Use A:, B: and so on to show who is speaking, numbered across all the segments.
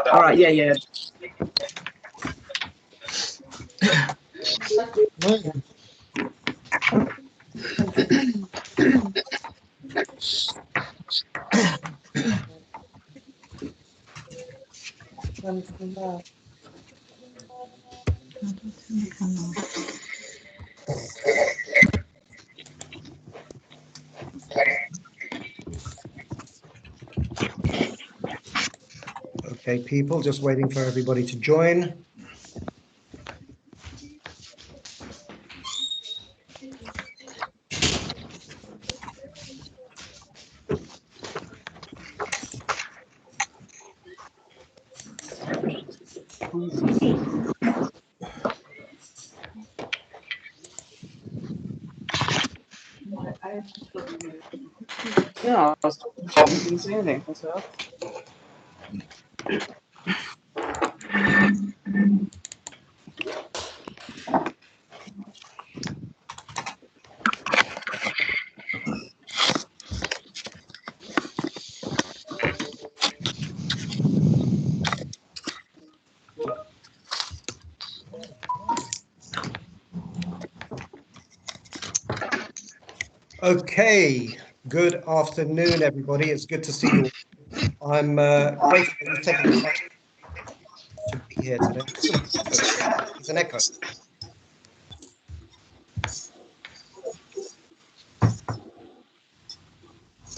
A: All right, yeah.
B: Okay, people, just waiting for everybody to join.
A: No, I didn't say anything. What's up?
B: Okay, good afternoon, everybody. It's good to see you. I'm grateful that you've taken the time to be here today. It's an echo.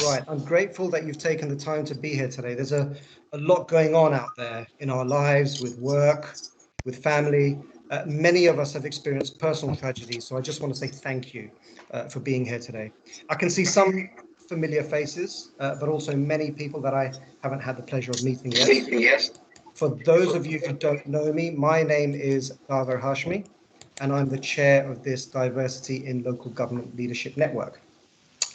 B: Right, I'm grateful that you've taken the time to be here today. There's a lot going on out there in our lives, with work, with family. Many of us have experienced personal tragedies, so I just want to say thank you for being here today. I can see some familiar faces, but also many people that I haven't had the pleasure of meeting yet. For those of you who don't know me, my name is Dawar Hashmi, and I'm the chair of this Diversity in Local Government Leadership Network.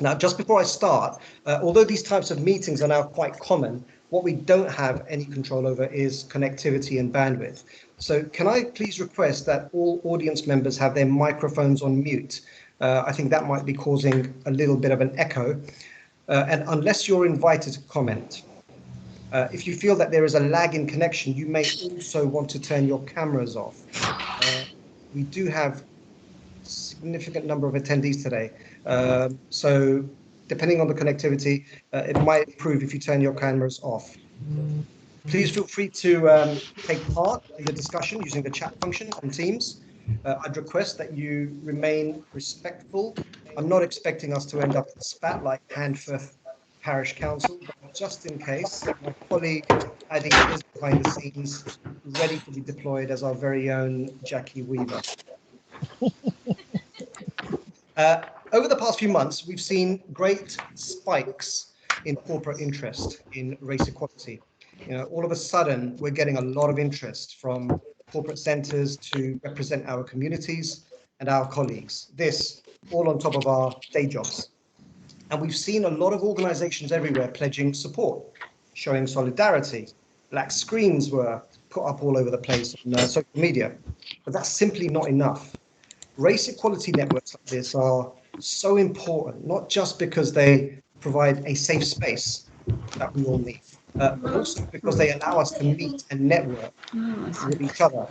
B: Now, just before I start, although these types of meetings are now quite common, what we don't have any control over is connectivity and bandwidth. So can I please request that all audience members have their microphones on mute? I think that might be causing a little bit of an echo. And unless you're invited to comment, if you feel that there is a lag in connection, you may also want to turn your cameras off. We do have a significant number of attendees today. So depending on the connectivity, it might improve if you turn your cameras off. Please feel free to take part in the discussion using the chat function on Teams. I'd request that you remain respectful. I'm not expecting us to end up in spat like Handforth Parish Council, but just in case, my colleague Addy is behind the scenes, ready to be deployed as our very own Jackie Weaver. Over the past few months, we've seen great spikes in corporate interest in race equality. All of a sudden, we're getting a lot of interest from corporate centres to represent our communities and our colleagues. This all on top of our day jobs. And we've seen a lot of organisations everywhere pledging support, showing solidarity. Black screens were put up all over the place on social media, but that's simply not enough. Race equality networks like this are so important, not just because they provide a safe space that we all need, but also because they allow us to meet and network with each other.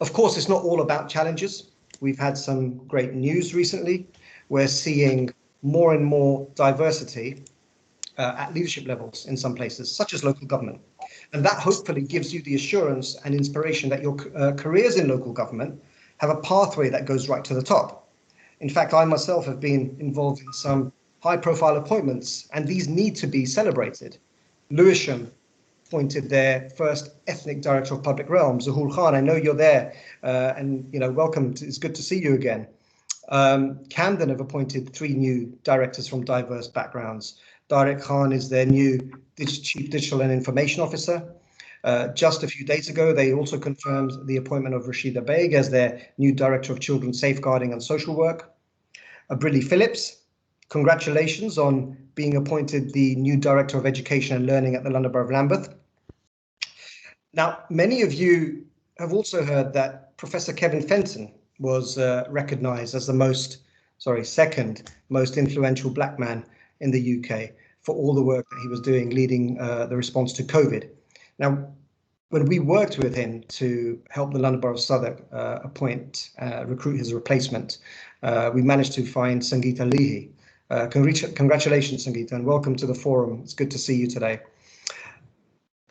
B: Of course, it's not all about challenges. We've had some great news recently. We're seeing more and more diversity at leadership levels in some places, such as local government. And that hopefully gives you the assurance and inspiration that your careers in local government have a pathway that goes right to the top. In fact, I myself have been involved in some high-profile appointments, and these need to be celebrated. Lewisham appointed their first ethnic director of public realm, Zuhul Khan. I know you're there, and welcome. It's good to see you again. Camden have appointed 3 new directors from diverse backgrounds. Tariq Khan is their new Chief Digital and Information Officer. Just a few days ago, they also confirmed the appointment of Rashida Baig as their new Director of Children's Safeguarding and Social Work. Briley Phillips, congratulations on being appointed the new Director of Education and Learning at the London Borough of Lambeth. Now, many of you have also heard that Professor Kevin Fenton was recognised as the second most influential black man in the UK for all the work that he was doing leading the response to COVID. Now, when we worked with him to help the London Borough of Southwark recruit his replacement, we managed to find Sangeeta Leahy. Congratulations, Sangeeta, and welcome to the forum. It's good to see you today.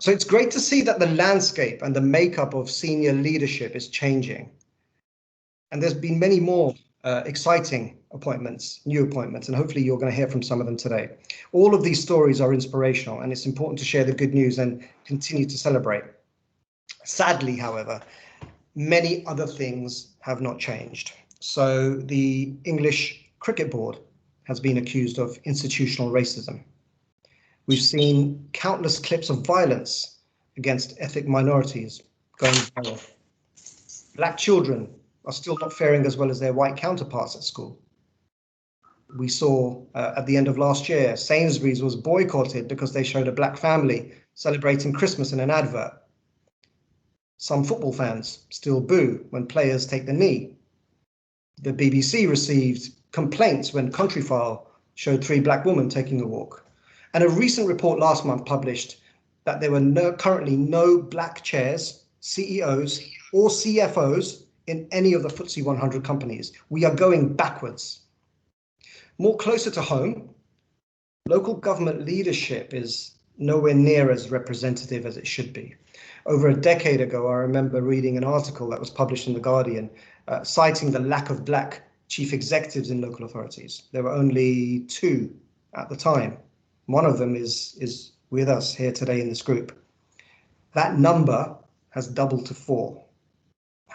B: So it's great to see that the landscape and the makeup of senior leadership is changing. And there's been many more exciting appointments, new appointments, and hopefully you're going to hear from some of them today. All of these stories are inspirational, and it's important to share the good news and continue to celebrate. Sadly, however, many other things have not changed. So the English Cricket Board has been accused of institutional racism. We've seen countless clips of violence against ethnic minorities going viral. Black children are still not faring as well as their white counterparts at school. We saw at the end of last year, Sainsbury's was boycotted because they showed a black family celebrating Christmas in an advert. Some football fans still boo when players take the knee. The BBC received complaints when Countryfile showed 3 black women taking a walk. And a recent report last month published that there were currently no black chairs, CEOs or CFOs in any of the FTSE 100 companies. We are going backwards. More closer to home, local government leadership is nowhere near as representative as it should be. Over a decade ago, I remember reading an article that was published in The Guardian, citing the lack of black chief executives in local authorities. There were only 2 at the time. One of them is with us here today in this group. That number has doubled to 4.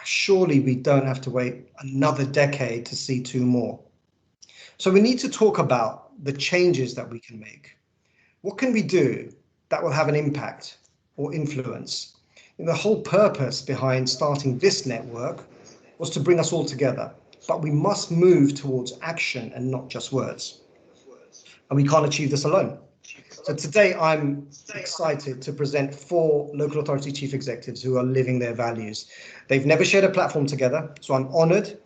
B: Surely we don't have to wait another decade to see 2 more. So we need to talk about the changes that we can make. What can we do that will have an impact or influence? And the whole purpose behind starting this network was to bring us all together, but we must move towards action and not just words. And we can't achieve this alone. So today I'm excited to present 4 local authority chief executives who are living their values. They've never shared a platform together, so I'm honoured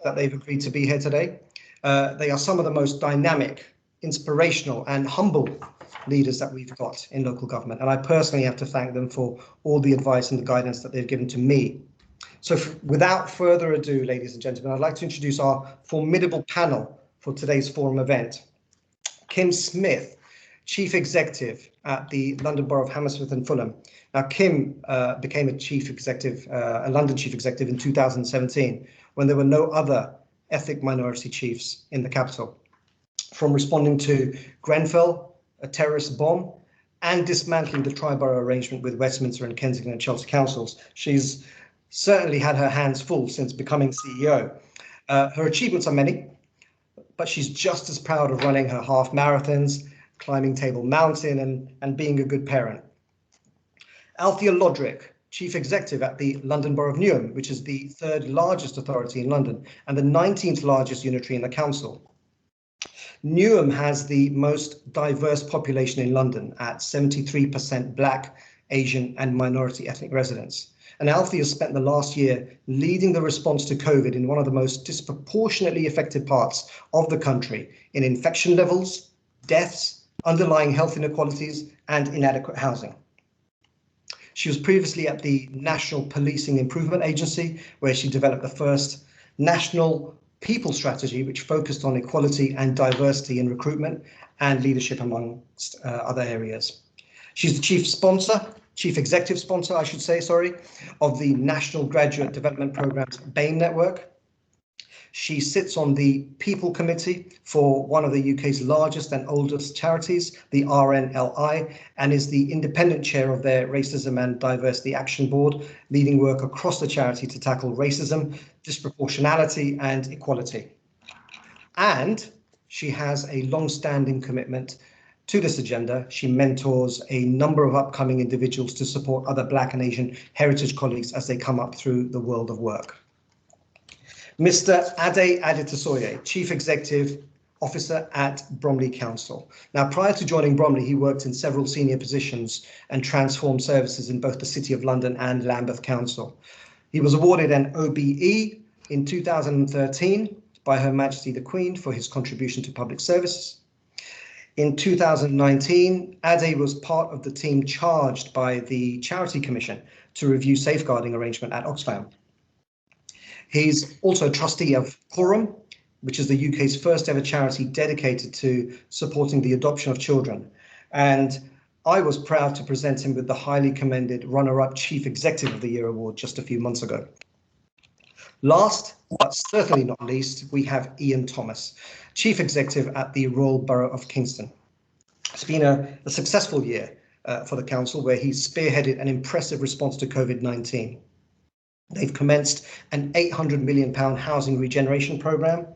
B: that they've agreed to be here today. They are some of the most dynamic, inspirational and humble leaders that we've got in local government. And I personally have to thank them for all the advice and the guidance that they've given to me. So without further ado, ladies and gentlemen, I'd like to introduce our formidable panel for today's forum event. Kim Smith, Chief Executive at the London Borough of Hammersmith and Fulham. Now, Kim became a Chief Executive, a London Chief Executive in 2017, when there were no other ethnic minority chiefs in the capital. From responding to Grenfell, a terrorist bomb, and dismantling the tri-borough arrangement with Westminster and Kensington and Chelsea councils, she's certainly had her hands full since becoming CEO. Her achievements are many, but she's just as proud of running her half marathons, climbing Table Mountain, and being a good parent. Althea Lodrick, Chief Executive at the London Borough of Newham, which is the 3rd largest authority in London and the 19th largest unitary in the council. Newham has the most diverse population in London at 73% Black, Asian and minority ethnic residents. And Althea spent the last year leading the response to COVID in one of the most disproportionately affected parts of the country in infection levels, deaths, underlying health inequalities and inadequate housing. She was previously at the National Policing Improvement Agency, where she developed the first national people strategy, which focused on equality and diversity in recruitment and leadership, amongst other areas. She's the chief executive sponsor, I should say, of the National Graduate Development Programme's BAME network. She sits on the People Committee for one of the UK's largest and oldest charities, the RNLI, and is the independent chair of their Racism and Diversity Action Board, leading work across the charity to tackle racism, disproportionality and equality. And she has a long-standing commitment to this agenda. She mentors a number of upcoming individuals to support other Black and Asian heritage colleagues as they come up through the world of work. Mr. Ade Adetosoye, Chief Executive Officer at Bromley Council. Now, prior to joining Bromley, he worked in several senior positions and transformed services in both the City of London and Lambeth Council. He was awarded an OBE in 2013 by Her Majesty the Queen for his contribution to public service. In 2019, Ade was part of the team charged by the Charity Commission to review safeguarding arrangement at Oxfam. He's also trustee of Quorum, which is the UK's first ever charity dedicated to supporting the adoption of children. And I was proud to present him with the highly commended runner-up Chief Executive of the Year award just a few months ago. Last, but certainly not least, we have Ian Thomas, Chief Executive at the Royal Borough of Kingston. It's been a successful year for the council, where he's spearheaded an impressive response to COVID-19. They've commenced an £800 million housing regeneration programme,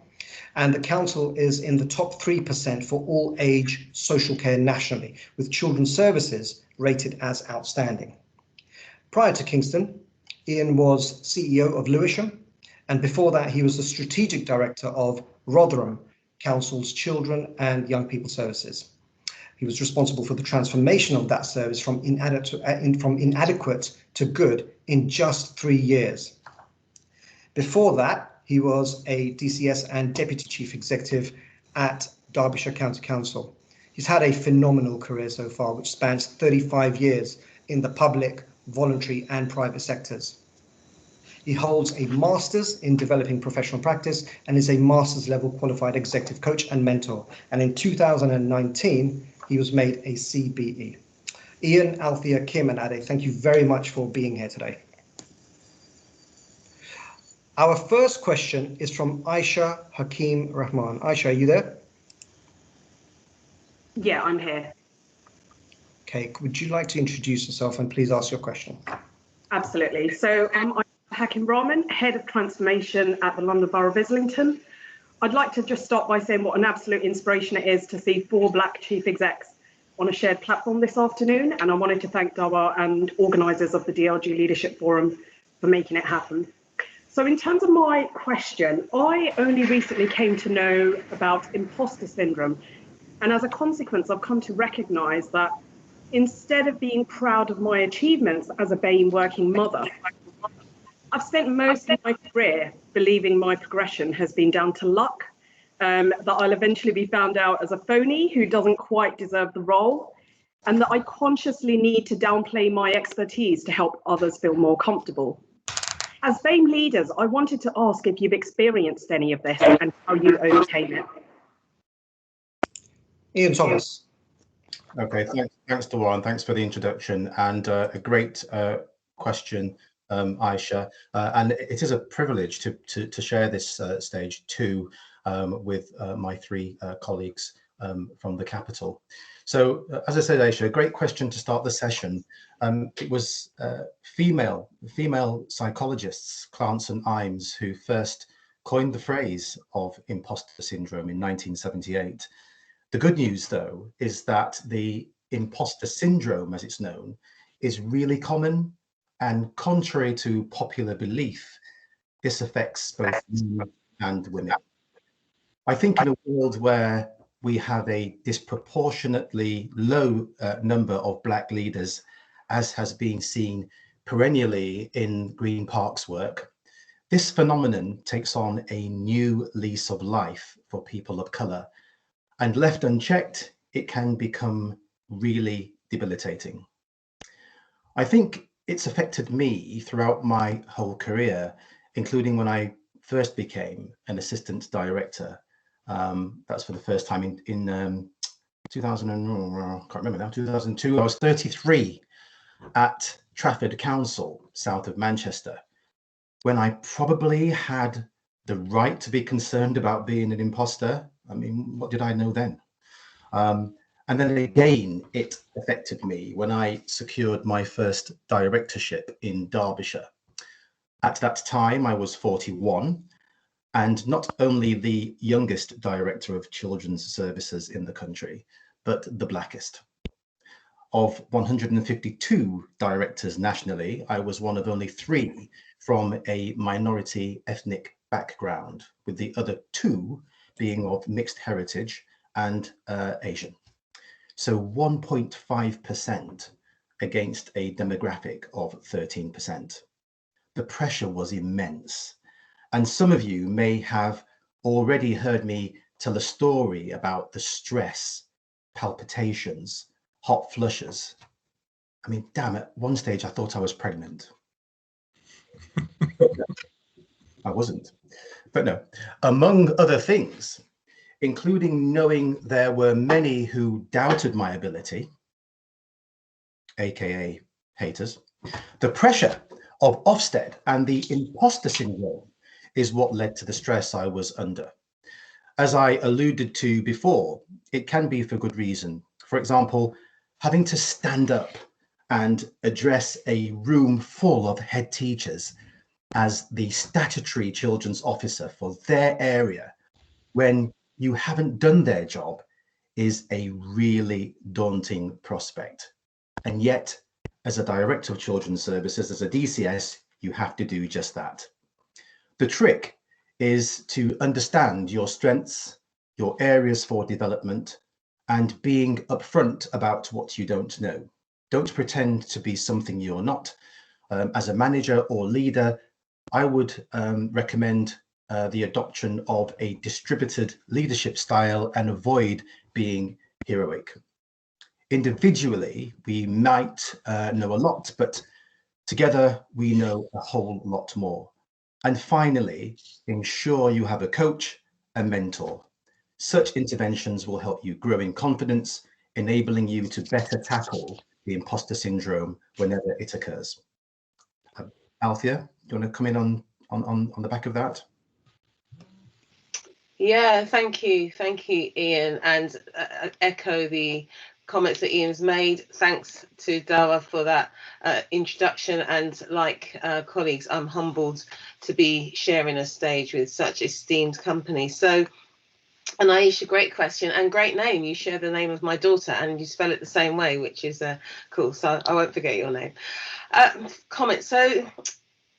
B: and the council is in the top 3% for all age social care nationally, with children's services rated as outstanding. Prior to Kingston, Ian was CEO of Lewisham, and before that he was the strategic director of Rotherham Council's Children and Young People Services. He was responsible for the transformation of that service from inadequate to good in just 3 years. Before that, he was a DCS and Deputy Chief Executive at Derbyshire County Council. He's had a phenomenal career so far, which spans 35 years in the public, voluntary and private sectors. He holds a Master's in Developing Professional Practice and is a Master's level qualified executive coach and mentor. And in 2019, he was made a CBE. Ian, Althea, Kim and Ade, thank you very much for being here today. Our first question is from Aisha Hakeem Rahman. Aisha, are you there?
C: Yeah, I'm here.
B: Okay, would you like to introduce yourself and please ask your question?
C: Absolutely. So I'm Hakeem Rahman, Head of Transformation at the London Borough of Islington. I'd like to just start by saying what an absolute inspiration it is to see 4 Black chief execs on a shared platform this afternoon. And I wanted to thank Dawar and organisers of the DLG Leadership Forum for making it happen. So in terms of my question, I only recently came to know about imposter syndrome. And as a consequence, I've come to recognise that instead of being proud of my achievements as a BAME working mother, I've spent most of my career believing my progression has been down to luck, that I'll eventually be found out as a phony who doesn't quite deserve the role, and that I consciously need to downplay my expertise to help others feel more comfortable. As BAME leaders, I wanted to ask if you've experienced any of this and how you overcame it.
B: Ian Thomas.
D: Okay, thanks Dawar, and thanks for the introduction, and a great question, Aisha, and it is a privilege to share this stage too with my 3 colleagues from the capital. So as I said, Aisha, a great question to start the session. It was female psychologists, Clance and Imes, who first coined the phrase of imposter syndrome in 1978. The good news, though, is that the imposter syndrome, as it's known, is really common, and contrary to popular belief, this affects both men and women. I think in a world where we have a disproportionately low number of Black leaders, as has been seen perennially in Green Park's work, this phenomenon takes on a new lease of life for people of colour, and left unchecked, it can become really debilitating. I think it's affected me throughout my whole career, including when I first became an assistant director. That's for the first time in 2000, I can't remember now, 2002. I was 33 at Trafford Council, south of Manchester, when I probably had the right to be concerned about being an imposter. I mean, what did I know then? And then again, it affected me when I secured my first directorship in Derbyshire. At that time, I was 41, and not only the youngest director of children's services in the country, but the blackest. Of 152 directors nationally, I was one of only 3 from a minority ethnic background, with the other 2 being of mixed heritage and Asian. So 1.5% against a demographic of 13%. The pressure was immense. And some of you may have already heard me tell a story about the stress, palpitations, hot flushes. I mean, damn, at one stage I thought I was pregnant. I wasn't. But no, among other things, including knowing there were many who doubted my ability, aka haters, the pressure of Ofsted and the imposter syndrome is what led to the stress I was under. As I alluded to before, it can be for good reason. For example, having to stand up and address a room full of head teachers as the statutory children's officer for their area when you haven't done their job is a really daunting prospect. And yet, as a director of children's services, as a DCS, you have to do just that. The trick is to understand your strengths, your areas for development, and being upfront about what you don't know. Don't pretend to be something you're not. As a manager or leader, I would recommend the adoption of a distributed leadership style and avoid being heroic. Individually, we might know a lot, but together we know a whole lot more. And finally, ensure you have a coach and mentor. Such interventions will help you grow in confidence, enabling you to better tackle the imposter syndrome whenever it occurs. Althea, do you want to come in on the back of that?
E: Yeah, thank you, Ian, and echo the comments that Ian's made. Thanks to Dawar for that introduction, and like colleagues, I'm humbled to be sharing a stage with such esteemed company. So, and Aisha, great question and great name. You share the name of my daughter and you spell it the same way, which is cool. So I won't forget your name. Comment. So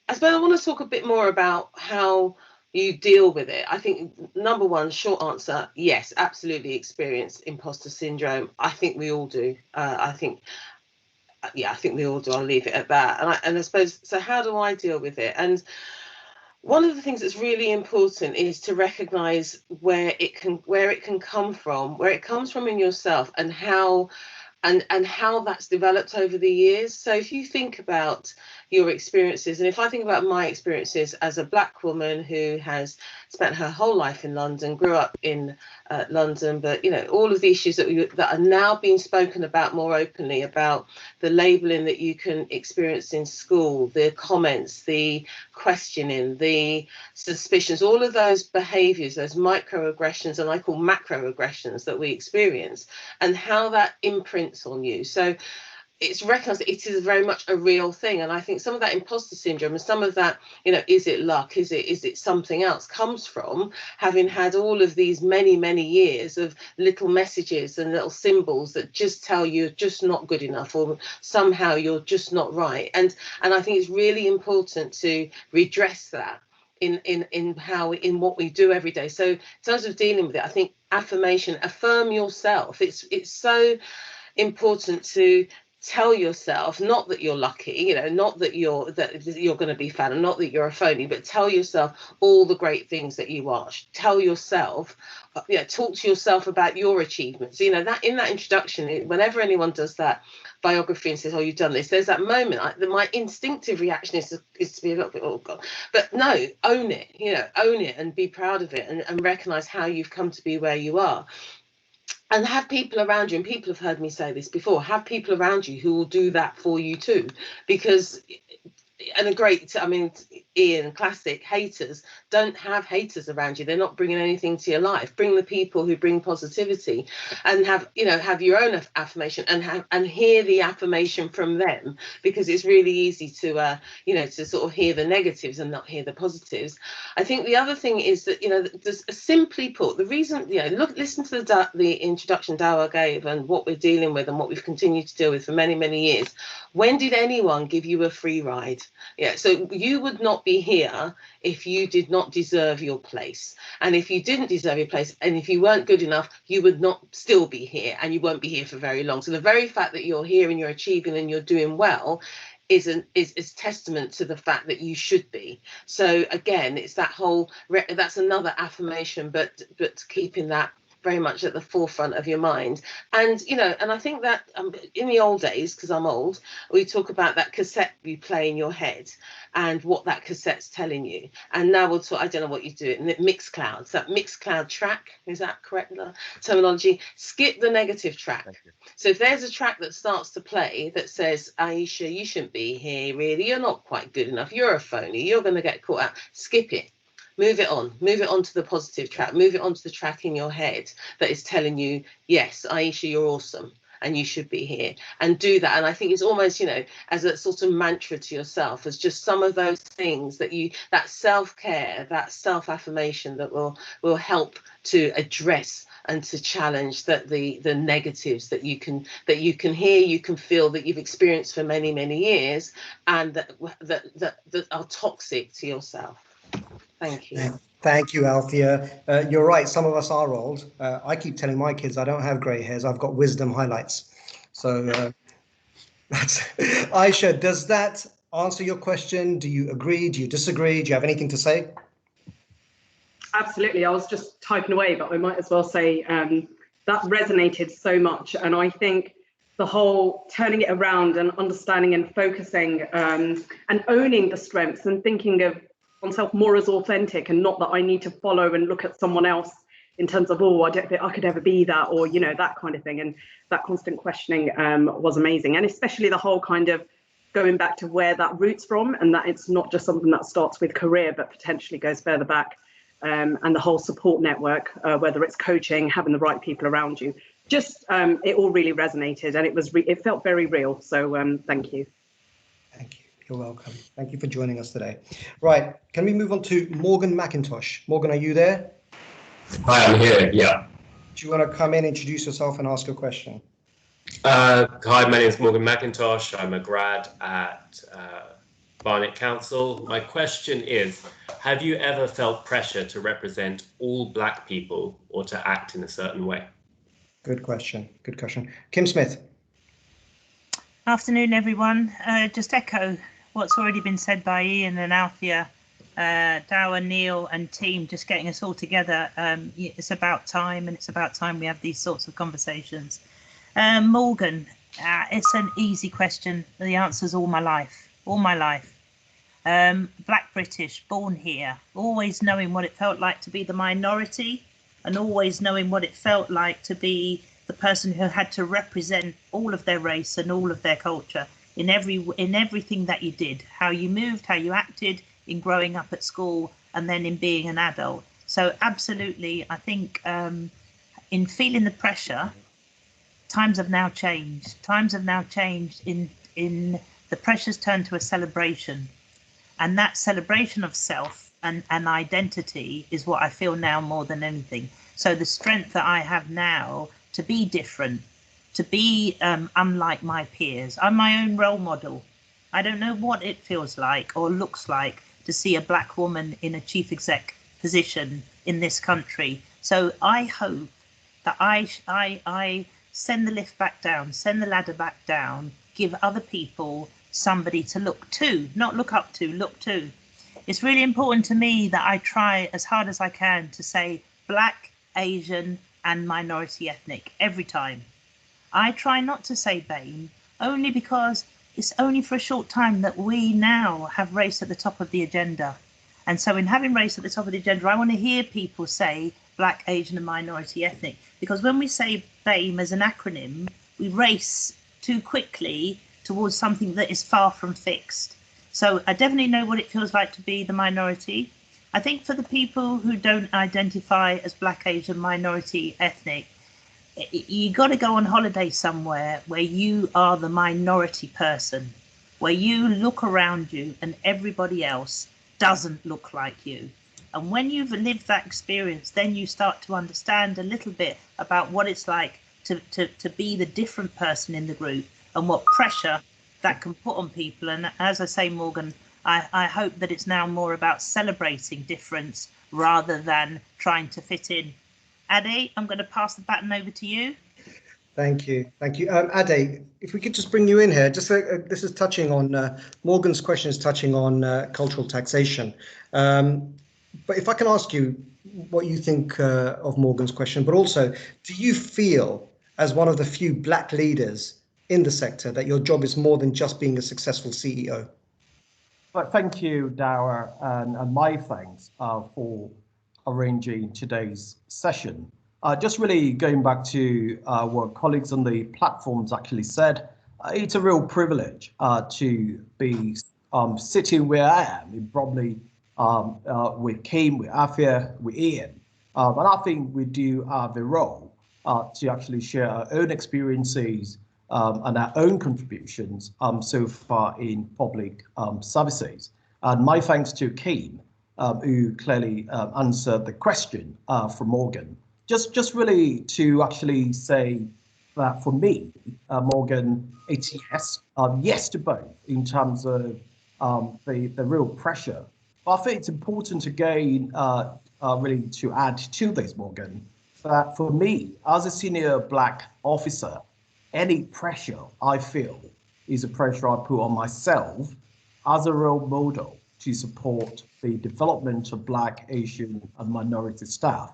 E: I suppose I want to talk a bit more about how you deal with it. I think number one, short answer, yes, absolutely experience imposter syndrome. I think we all do. I think we all do. I'll leave it at that. And I suppose, so how do I deal with it? And one of the things that's really important is to recognize where it can come from, where it comes from in yourself, and how that's developed over the years. So if you think about your experiences, and if I think about my experiences as a Black woman who has spent her whole life in London, grew up in London, but all of the issues that are now being spoken about more openly, about the labelling that you can experience in school, the comments, the questioning, the suspicions, all of those behaviours, those microaggressions, and I call macroaggressions that we experience, and how that imprints on you. So it's recognised that it is very much a real thing. And I think some of that imposter syndrome and some of that, is it luck? Is it something else? Comes from having had all of these many years of little messages and little symbols that just tell you you're just not good enough, or somehow you're just not right. And I think it's really important to redress that in what we do every day. So in terms of dealing with it, I think affirmation, affirm yourself. It's so important to tell yourself, not that you're lucky, not that you're going to be fat, and not that you're a phony, but tell yourself all the great things that you are. Tell yourself, talk to yourself about your achievements. That in that introduction, whenever anyone does that biography and says, oh, you've done this, there's that moment my instinctive reaction is to be a little bit, oh God, but no, own it, own it and be proud of it, and recognize how you've come to be where you are. And have people around you, and people have heard me say this before, have people around you who will do that for you too. Because, Ian, classic, haters, don't have haters around you. They're not bringing anything to your life. Bring the people who bring positivity, and have your own affirmation, and hear the affirmation from them, because it's really easy to to sort of hear the negatives and not hear the positives. I think the other thing is that there's simply put, the reason listen to the introduction Dawar gave and what we're dealing with and what we've continued to deal with for many years. When did anyone give you a free ride? So you would not be here if you did not deserve your place. And if you didn't deserve your place, and if you weren't good enough, you would not still be here, and you won't be here for very long. So the very fact that you're here and you're achieving and you're doing well is testament to the fact that you should be. So again, it's that whole, that's another affirmation, but keeping that very much at the forefront of your mind. And, you know, and I think that in the old days, because I'm old, we talk about that cassette you play in your head and what that cassette's telling you. And now we'll talk, I don't know what you do, in mixed clouds, that mixed cloud track, is that correct terminology? Skip the negative track. So if there's a track that starts to play that says, Aisha, you shouldn't be here, really, you're not quite good enough, you're a phony, you're going to get caught out, skip it. Move it on to the positive track, move it onto the track in your head that is telling you, yes, Aisha, you're awesome and you should be here, and do that. And I think it's almost, you know, as a sort of mantra to yourself, as just some of those things that that self-care, that self-affirmation that will help to address and to challenge the negatives that you can hear, you can feel, that you've experienced for many, many years, and that are toxic to yourself. Thank you.
B: Thank you, Althea. You're right, some of us are old. I keep telling my kids I don't have grey hairs, I've got wisdom highlights. So that's Aisha, does that answer your question? Do you agree? Do you disagree? Do you have anything to say?
C: Absolutely. I was just typing away, but I might as well say that resonated so much. And I think the whole turning it around and understanding and focusing and owning the strengths and thinking of oneself more as authentic, and not that I need to follow and look at someone else in terms of, oh, I don't think I could ever be that, or, you know, that kind of thing. And that constant questioning was amazing. And especially the whole kind of going back to where that roots from, and that it's not just something that starts with career, but potentially goes further back. And the whole support network, whether it's coaching, having the right people around you, just it all really resonated, and it felt very real. So thank you.
B: Thank you. You're welcome. Thank you for joining us today. Right, can we move on to Morgan Mcintosh? Morgan, are you there?
F: Hi, I'm here, yeah.
B: Do you want to come in, introduce yourself and ask a question?
F: Hi, my name is Morgan Mcintosh. I'm a grad at Barnet Council. My question is, have you ever felt pressure to represent all Black people or to act in a certain way? Good question. Good question. Kim Smith.
G: Afternoon, everyone. Just echo what's already been said by Ian and Althea, Dawar, Neil and team, just getting us all together. It's about time, and it's about time we have these sorts of conversations. Morgan, it's an easy question. The answer's all my life, all my life. Black British, born here, always knowing what it felt like to be the minority, and always knowing what it felt like to be the person who had to represent all of their race and all of their culture in everything that you did, how you moved, how you acted in growing up at school, and then in being an adult. So absolutely, I think in feeling the pressure, times have now changed. Times have now changed in the pressure's turned to a celebration. And that celebration of self and identity is what I feel now more than anything. So the strength that I have now to be different, to be unlike my peers. I'm my own role model. I don't know what it feels like or looks like to see a Black woman in a chief exec position in this country. So I hope that I send the lift back down, send the ladder back down, give other people somebody to look to, not look up to, look to. It's really important to me that I try as hard as I can to say Black, Asian and minority ethnic every time. I try not to say BAME only because it's only for a short time that we now have race at the top of the agenda. And so in having race at the top of the agenda, I want to hear people say Black, Asian and minority ethnic, because when we say BAME as an acronym, we race too quickly towards something that is far from fixed. So I definitely know what it feels like to be the minority. I think for the people who don't identify as Black, Asian, minority, ethnic, you got to go on holiday somewhere where you are the minority person, where you look around you and everybody else doesn't look like you. And when you've lived that experience, then you start to understand a little bit about what it's like to be the different person in the group and what pressure that can put on people. And as I say, Morgan, I hope that it's now more about celebrating difference rather than trying to fit in. Ade, I'm going to pass the baton over to you.
B: Thank you. Thank you. Ade, if we could just bring you in here, just this is touching on, Morgan's question is touching on cultural taxation. But if I can ask you what you think of Morgan's question, but also, do you feel, as one of the few Black leaders in the sector, that your job is more than just being a successful CEO?
H: But thank you, Dawar, and my thanks for arranging today's session. Just really going back to what colleagues on the platforms actually said, it's a real privilege to be sitting where I am in Bromley with Kim, with Afia, with Ian. But I think we do have a role to actually share our own experiences and our own contributions so far in public services. And my thanks to Kim, who clearly answered the question from Morgan. Just really to actually say that for me, Morgan, it's yes to both in terms of the real pressure. But I think it's important again, really to add to this, Morgan, that for me, as a senior Black officer, any pressure I feel is a pressure I put on myself as a role model to support the development of Black, Asian, and minority staff.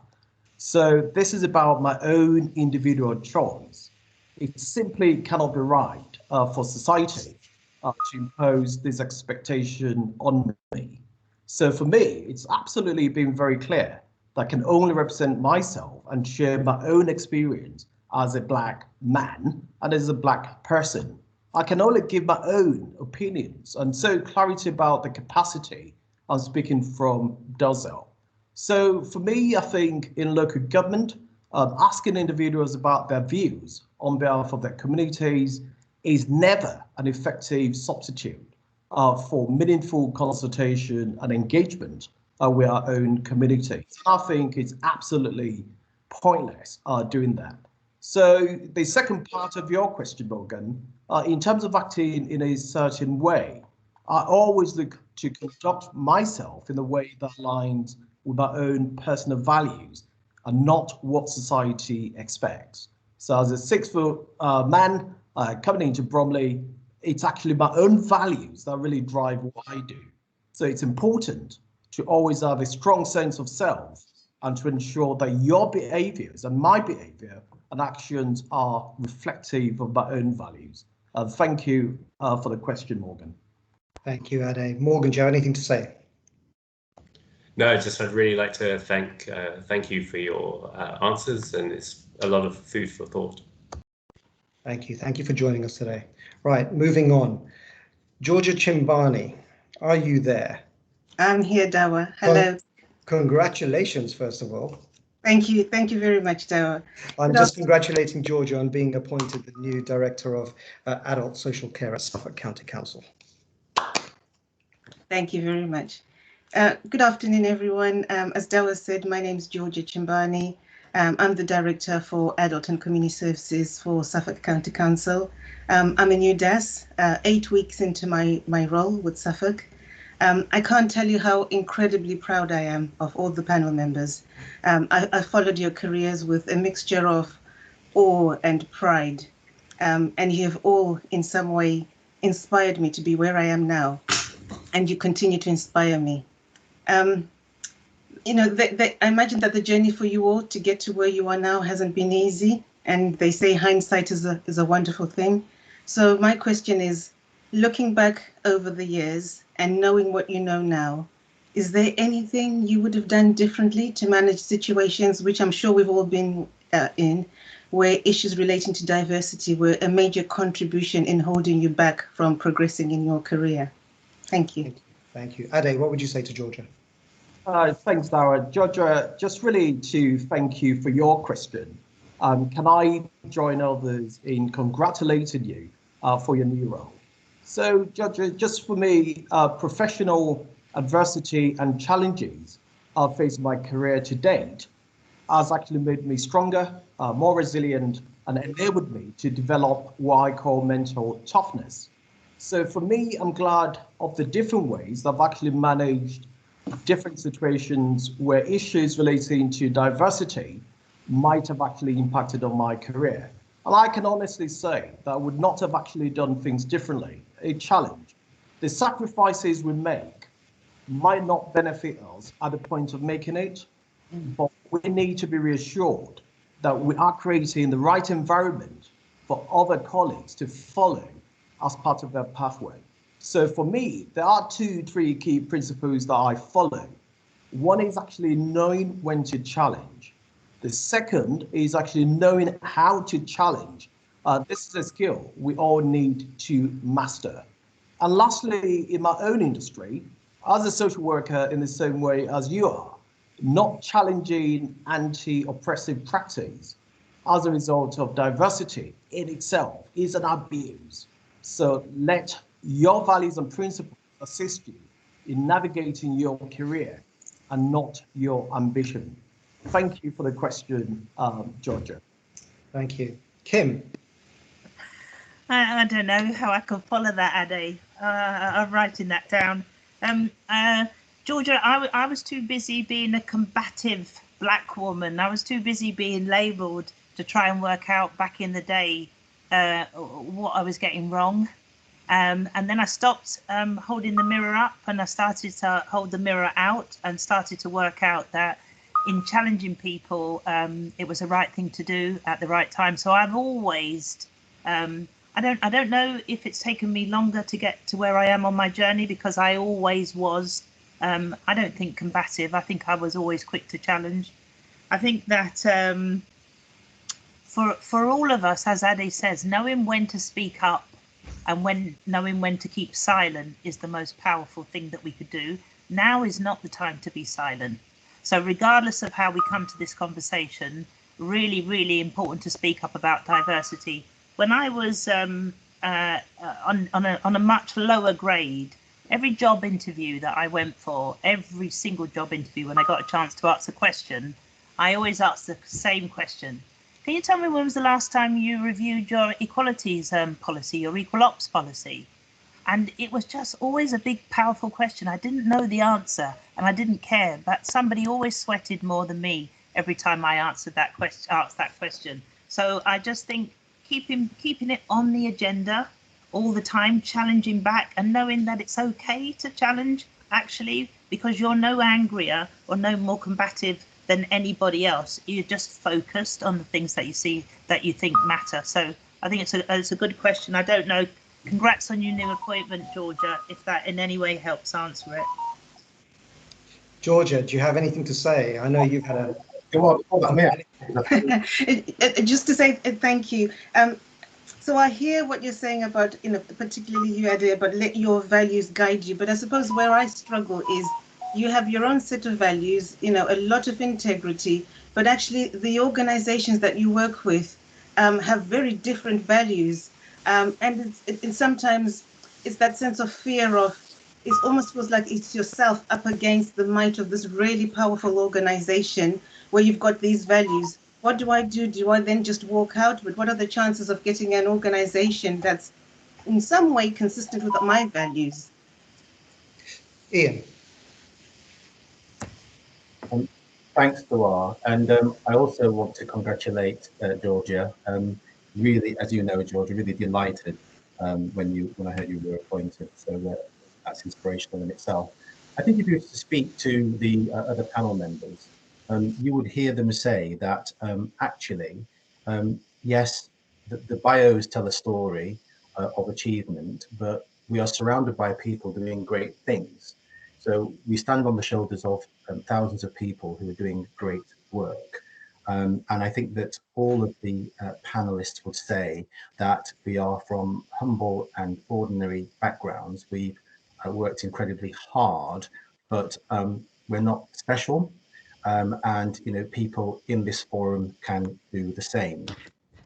H: So this is about my own individual choice. It simply cannot be right for society to impose this expectation on me. So for me, it's absolutely been very clear that I can only represent myself and share my own experience as a Black man and as a Black person. I can only give my own opinions, and so clarity about the capacity I'm speaking from does help. So for me, I think in local government, asking individuals about their views on behalf of their communities is never an effective substitute for meaningful consultation and engagement with our own communities. I think it's absolutely pointless doing that. So the second part of your question, Morgan, in terms of acting in a certain way, I always look to conduct myself in a way that aligns with my own personal values and not what society expects. So as a 6-foot man coming into Bromley, it's actually my own values that really drive what I do. So it's important to always have a strong sense of self and to ensure that your behaviors and my behavior and actions are reflective of my own values. Thank you for the question, Morgan.
B: Thank you, Ade. Morgan, do you have anything to say?
F: No, I'd really like to thank you for your answers, and it's a lot of food for thought.
B: Thank you. Thank you for joining us today. Right, moving on. Georgia Chimbani, are you there?
I: I'm here, Dawar. Hello.
B: Congratulations, first of all.
I: Thank you. Thank you very much, Dawar.
B: I'm just congratulating Georgia on being appointed the new Director of Adult Social Care at Suffolk County Council.
I: Thank you very much. Good afternoon, everyone. As Dawar said, my name is Georgia Chimbani. I'm the Director for Adult and Community Services for Suffolk County Council. I'm a new DAS, 8 weeks into my role with Suffolk. I can't tell you how incredibly proud I am of all the panel members. I followed your careers with a mixture of awe and pride, and you have all in some way inspired me to be where I am now, and you continue to inspire me. You know, I imagine that the journey for you all to get to where you are now hasn't been easy, and they say hindsight is a wonderful thing. So my question is, looking back over the years and knowing what you know now, is there anything you would have done differently to manage situations, which I'm sure we've all been in, where issues relating to diversity were a major contribution in holding you back from progressing in your career? Thank you.
B: Thank you. Ade, what would you say to Georgia?
H: Thanks, Dawar. Georgia, just really to thank you for your question. Can I join others in congratulating you for your new role? So, Georgia, just for me, professional adversity and challenges I've faced in my career to date has actually made me stronger, more resilient, and enabled me to develop what I call mental toughness. So for me, I'm glad of the different ways I've actually managed different situations where issues relating to diversity might have actually impacted on my career. And I can honestly say that I would not have actually done things differently. A challenge. The sacrifices we make might not benefit us at the point of making it, but we need to be reassured that we are creating the right environment for other colleagues to follow as part of their pathway. So for me, there are 2-3 key principles that I follow. One is actually knowing when to challenge. The second is actually knowing how to challenge. This is a skill we all need to master. And lastly, in my own industry, as a social worker in the same way as you are, not challenging anti-oppressive practice as a result of diversity in itself is an abuse. So let your values and principles assist you in navigating your career and not your ambition. Thank you for the question, Georgia.
B: Thank you. Kim.
G: I don't know how I can follow that, Ade. I'm writing that down. Georgia, I was too busy being a combative black woman. I was too busy being labelled to try and work out back in the day what I was getting wrong. And then I stopped holding the mirror up, and I started to hold the mirror out and started to work out that in challenging people, it was the right thing to do at the right time. So I've always, I don't know if it's taken me longer to get to where I am on my journey, because I always was, I don't think combative. I think I was always quick to challenge. I think that for all of us, as Ade says, knowing when to speak up and knowing when to keep silent is the most powerful thing that we could do. Now is not the time to be silent. So regardless of how we come to this conversation, really, really important to speak up about diversity. When I was on a much lower grade, every job interview that I went for, every single job interview, when I got a chance to ask a question, I always asked the same question. Can you tell me when was the last time you reviewed your equalities policy, your equal ops policy? And it was just always a big, powerful question. I didn't know the answer and I didn't care, but somebody always sweated more than me every time I answered that question, asked that question. So I just think keeping it on the agenda all the time, challenging back and knowing that it's okay to challenge, actually, because you're no angrier or no more combative than anybody else. You're just focused on the things that you see that you think matter. So I think it's a good question. I don't know. Congrats on your new appointment, Georgia, if that in any way helps answer it.
B: Georgia, do you have anything to say? I know you've had a...
I: Just to say thank you. So I hear what you're saying about, particularly you, Ade, about let your values guide you. But I suppose where I struggle is you have your own set of values, a lot of integrity, but actually the organizations that you work with have very different values. And it's sometimes it's that sense of fear of, it almost feels like it's yourself up against the might of this really powerful organization where you've got these values. What do I do? Do I then just walk out? But what are the chances of getting an organization that's in some way consistent with my values?
B: Ian.
D: Thanks, Dawar. And I also want to congratulate Georgia. Really, as you know, Georgia, really delighted when I heard you were appointed. So that's inspirational in itself. I think if you were to speak to the other panel members, you would hear them say that actually, yes, the bios tell a story of achievement, but we are surrounded by people doing great things. So we stand on the shoulders of thousands of people who are doing great work. And I think that all of the panelists would say that we are from humble and ordinary backgrounds. We've worked incredibly hard, but we're not special. And people in this forum can do the same.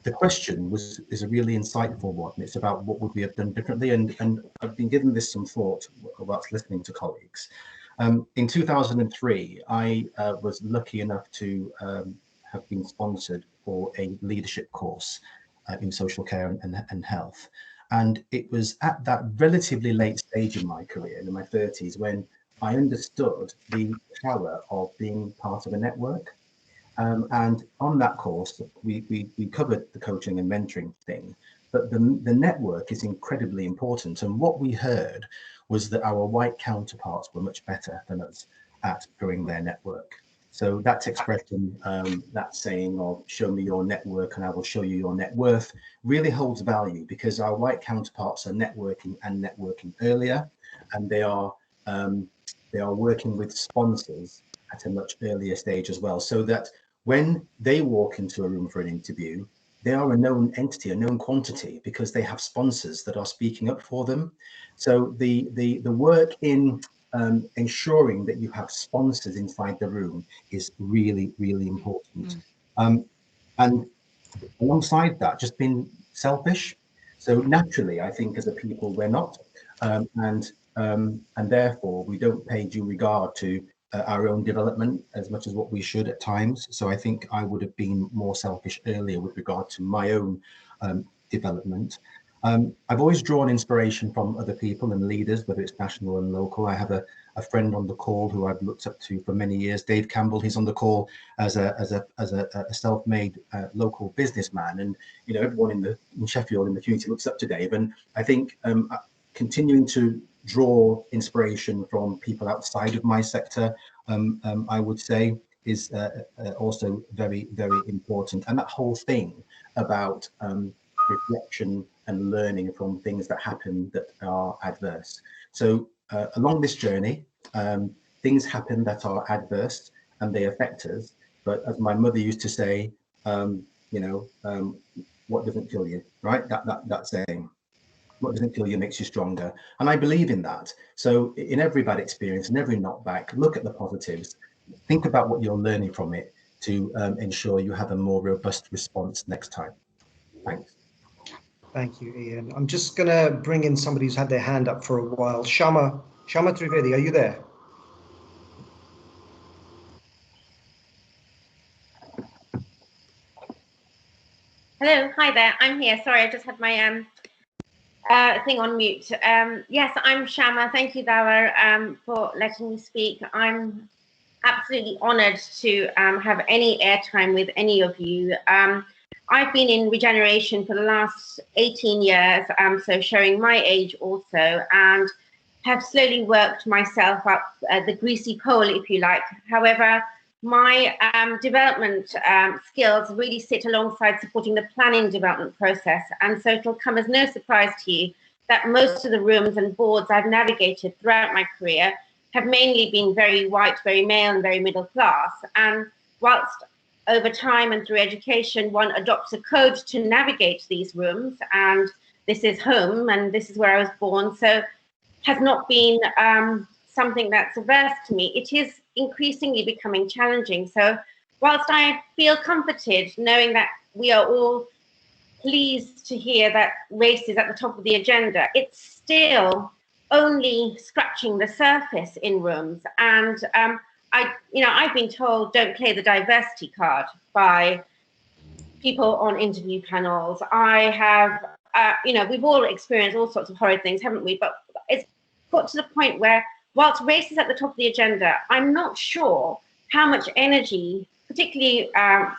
D: The question is a really insightful one. It's about what would we have done differently, and I've been giving this some thought whilst listening to colleagues. In 2003, I was lucky enough to have been sponsored for a leadership course in social care and health. And it was at that relatively late stage in my career, in my 30s, when I understood the power of being part of a network. And on that course, we covered the coaching and mentoring thing, but the network is incredibly important. And what we heard was that our white counterparts were much better than us at growing their network. So that expression, that saying of show me your network and I will show you your net worth, really holds value, because our white counterparts are networking and networking earlier, and they are working with sponsors at a much earlier stage as well, so that when they walk into a room for an interview, they are a known entity, a known quantity, because they have sponsors that are speaking up for them. So the work in ensuring that you have sponsors inside the room is really, really important. And alongside that, just being selfish. So naturally, I think as a people, we're not, and therefore we don't pay due regard to our own development as much as what we should at times. So I think I would have been more selfish earlier with regard to my own development. I've always drawn inspiration from other people and leaders, whether it's national and local. I have a friend on the call who I've looked up to for many years, Dave Campbell. He's on the call as a self-made local businessman, and you know, everyone in Sheffield in the community looks up to Dave. And I think continuing to draw inspiration from people outside of my sector, I would say, is also very, very important. And that whole thing about reflection and learning from things that happen that are adverse. So along this journey, things happen that are adverse and they affect us. But as my mother used to say, what doesn't kill you, right? That saying. What doesn't kill you makes you stronger. And I believe in that. So in every bad experience and every knockback, look at the positives, think about what you're learning from it to ensure you have a more robust response next time. Thanks.
B: Thank you, Ian. I'm just going to bring in somebody who's had their hand up for a while. Shama Trivedi, are you there?
J: Hello, hi there. I'm here. Sorry, I just had my thing on mute. Yes, I'm Shama. Thank you, Dawar, for letting me speak. I'm absolutely honoured to have any airtime with any of you. I've been in regeneration for the last 18 years, so showing my age also, and have slowly worked myself up the greasy pole, if you like. However, my development skills really sit alongside supporting the planning development process. And so it'll come as no surprise to you that most of the rooms and boards I've navigated throughout my career have mainly been very white, very male and very middle class. And whilst over time and through education, one adopts a code to navigate these rooms, and this is home and this is where I was born, so has not been something that's averse to me. It is increasingly becoming challenging. So whilst I feel comforted knowing that we are all pleased to hear that race is at the top of the agenda, it's still only scratching the surface in rooms. And I've been told don't play the diversity card by people on interview panels. I have, we've all experienced all sorts of horrid things, haven't we? But it's got to the point where whilst race is at the top of the agenda, I'm not sure how much energy, particularly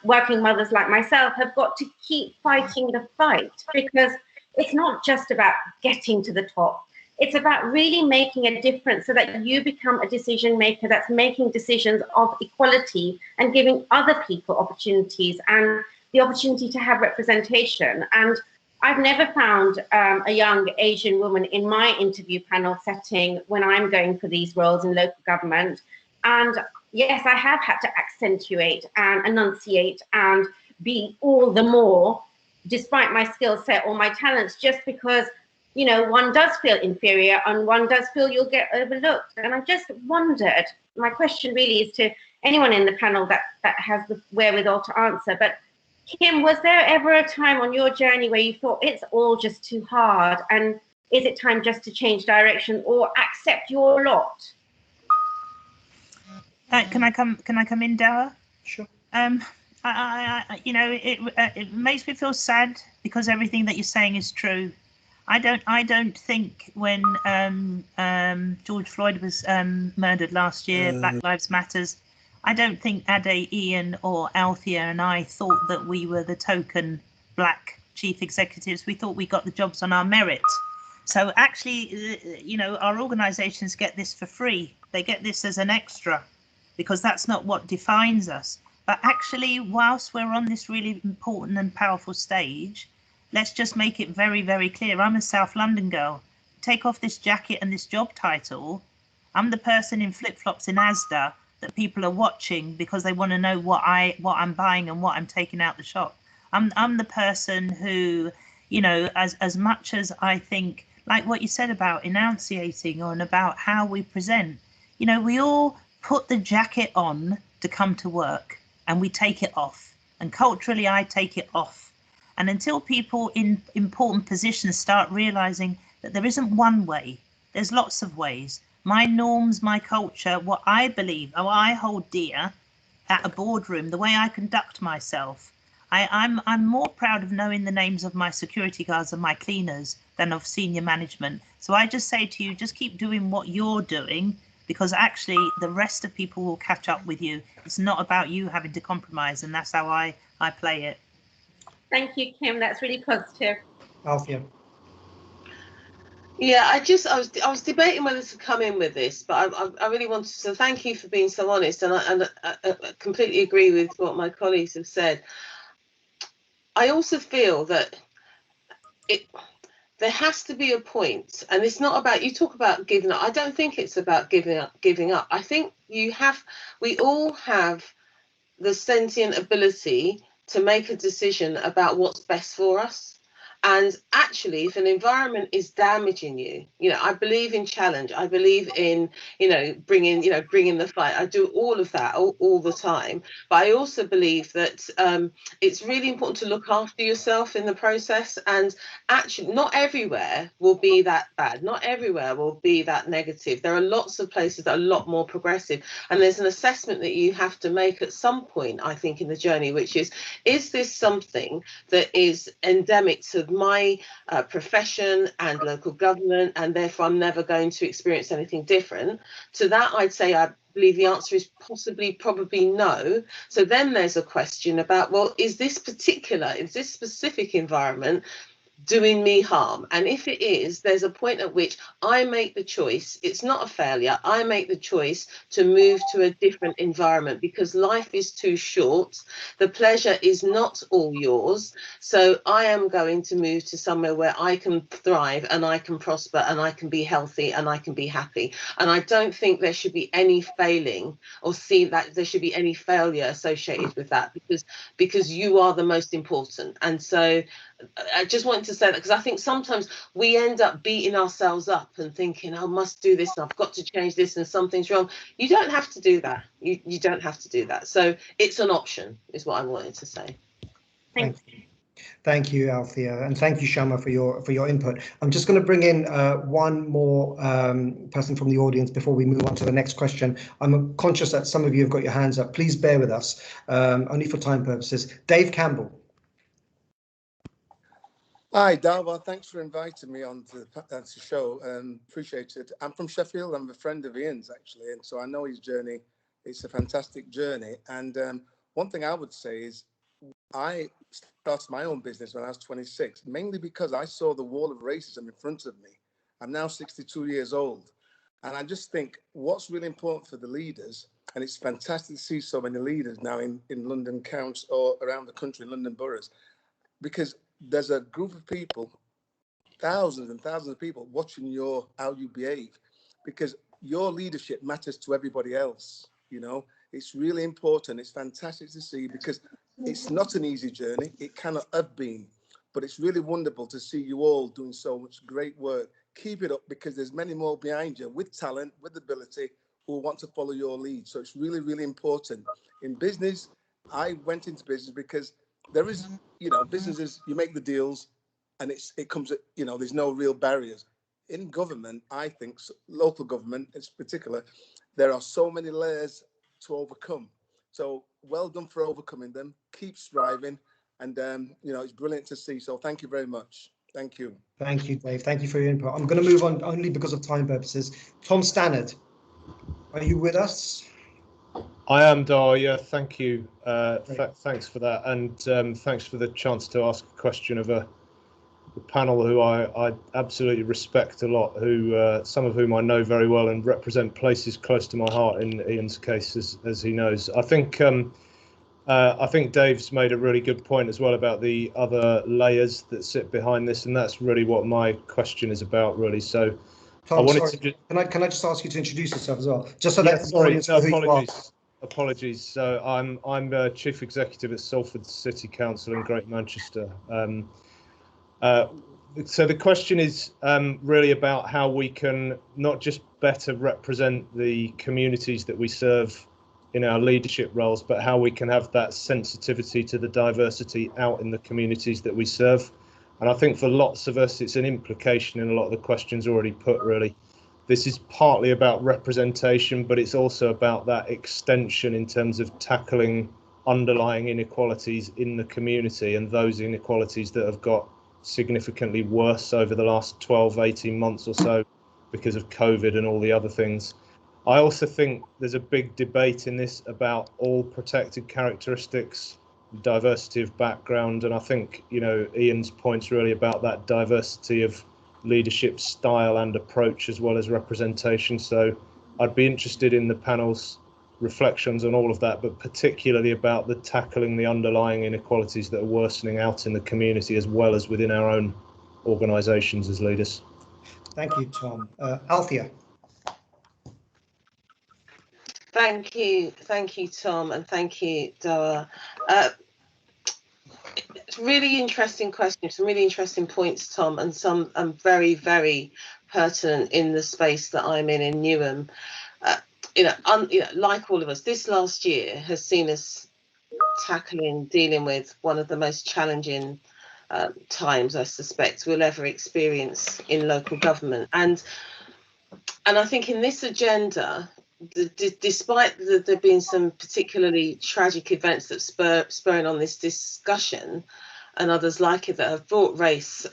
J: working mothers like myself, have got to keep fighting the fight, because it's not just about getting to the top. It's about really making a difference so that you become a decision maker that's making decisions of equality and giving other people opportunities and the opportunity to have representation. And I've never found a young Asian woman in my interview panel setting when I'm going for these roles in local government. And yes, I have had to accentuate and enunciate and be all the more, despite my skill set or my talents, just because, one does feel inferior and one does feel you'll get overlooked. And I just wondered, my question really is to anyone in the panel that has the wherewithal to answer, but Kim, was there ever a time on your journey where you thought it's all just too hard, and is it time just to change direction or accept your lot?
G: Can I come in, Dawar?
B: Sure.
G: It makes me feel sad because everything that you're saying is true. I don't think when George Floyd was murdered last year, Black Lives Matters, I don't think Ade, Ian or Althea and I thought that we were the token black chief executives. We thought we got the jobs on our merit. So actually, you know, our organisations get this for free. They get this as an extra because that's not what defines us. But actually, whilst we're on this really important and powerful stage, let's just make it very, very clear. I'm a South London girl. Take off this jacket and this job title. I'm the person in flip-flops in Asda that people are watching because they want to know what I'm buying and what I'm taking out the shop. I'm the person who, you know, as much as I think, like what you said about enunciating and about how we present, you know, we all put the jacket on to come to work and we take it off. And culturally, I take it off. And until people in important positions start realizing that there isn't one way, there's lots of ways. My norms, my culture, what I believe, what I hold dear at a boardroom, the way I conduct myself. I'm more proud of knowing the names of my security guards and my cleaners than of senior management. So I just say to you, just keep doing what you're doing, because actually the rest of people will catch up with you. It's not about you having to compromise, and that's how I play it.
J: Thank you, Kim. That's really positive.
B: Althea.
E: Yeah, I was debating whether to come in with this, but I really wanted to thank you for being so honest, and I completely agree with what my colleagues have said. I also feel that there has to be a point, and it's not about, you talk about giving up. I don't think it's about giving up. I think we all have the sentient ability to make a decision about what's best for us. And actually, if an environment is damaging you, I believe in challenge. I believe in, bringing the fight. I do all of that all the time. But I also believe that it's really important to look after yourself in the process. And actually, not everywhere will be that bad. Not everywhere will be that negative. There are lots of places that are a lot more progressive. And there's an assessment that you have to make at some point, I think, in the journey, which is this something that is endemic to my profession and local government, and therefore I'm never going to experience anything different? To that, I'd say I believe the answer is probably no. So then there's a question about, well, is this specific environment doing me harm? And if it is, there's a point at which I make the choice. It's not a failure. I make the choice to move to a different environment, because life is too short. The pleasure is not all yours. So I am going to move to somewhere where I can thrive and I can prosper and I can be healthy and I can be happy. And I don't think there should be any failing or see that there should be any failure associated with that, because you are the most important. And so I just wanted to say that, because I think sometimes we end up beating ourselves up and thinking, I must do this and I've got to change this and something's wrong. You don't have to do that. You don't have to do that. So it's an option, is what I wanted to say.
J: Thank you.
B: Thank you, Althea, and thank you, Shama, for your input. I'm just going to bring in one more person from the audience before we move on to the next question. I'm conscious that some of you have got your hands up. Please bear with us, only for time purposes. Dave Campbell.
K: Hi, Dawar. Thanks for inviting me on to the show, and appreciate it. I'm from Sheffield. I'm a friend of Ian's, actually, and so I know his journey. It's a fantastic journey. And one thing I would say is I started my own business when I was 26, mainly because I saw the wall of racism in front of me. I'm now 62 years old. And I just think what's really important for the leaders, and it's fantastic to see so many leaders now in London Council or around the country, in London boroughs, because there's a group of people, thousands and thousands of people watching how you behave, because your leadership matters to everybody else. It's really important. It's fantastic to see, because it's not an easy journey. It cannot have been, but it's really wonderful to see you all doing so much great work. Keep it up, because there's many more behind you with talent, with ability, who want to follow your lead. So it's really, really important. In business, I went into business because there is, businesses, you make the deals and it comes at, there's no real barriers. In government, I think, local government in particular, there are so many layers to overcome. So well done for overcoming them. Keep striving. And, it's brilliant to see. So thank you very much. Thank you.
B: Thank you, Dave. Thank you for your input. I'm going to move on only because of time purposes. Tom Stannard, are you with us?
L: I am, Dawar. Yeah, thank you. Thanks for that, and thanks for the chance to ask a question of a panel who I absolutely respect a lot, who some of whom I know very well and represent places close to my heart in Ian's case, as he knows. I think Dave's made a really good point as well about the other layers that sit behind this, and that's really what my question is about, really. So,
B: Tom, sorry, can I just ask you to introduce yourself as well, just so that the audience knows who you are.
L: Apologies. So I'm Chief Executive at Salford City Council in Great Manchester. So the question is really about how we can not just better represent the communities that we serve in our leadership roles, but how we can have that sensitivity to the diversity out in the communities that we serve. And I think for lots of us, it's an implication in a lot of the questions already put, really. This is partly about representation, but it's also about that extension in terms of tackling underlying inequalities in the community, and those inequalities that have got significantly worse over the last 12, 18 months or so because of COVID and all the other things. I also think there's a big debate in this about all protected characteristics, diversity of background, and I think, you know, Ian's point's really about that diversity of leadership style and approach as well as representation. So I'd be interested in the panel's reflections on all of that, but particularly about the tackling the underlying inequalities that are worsening out in the community as well as within our own organisations as leaders.
B: Thank you, Tom. Althea.
E: Thank you, Tom, and thank you, Dawar. It's really interesting questions, some really interesting points, Tom, and some very, very pertinent in the space that I'm in Newham. Like all of us, this last year has seen us dealing with one of the most challenging times, I suspect, we'll ever experience in local government. And I think in this agenda, despite there being some particularly tragic events that spurring on this discussion, and others like it that have brought race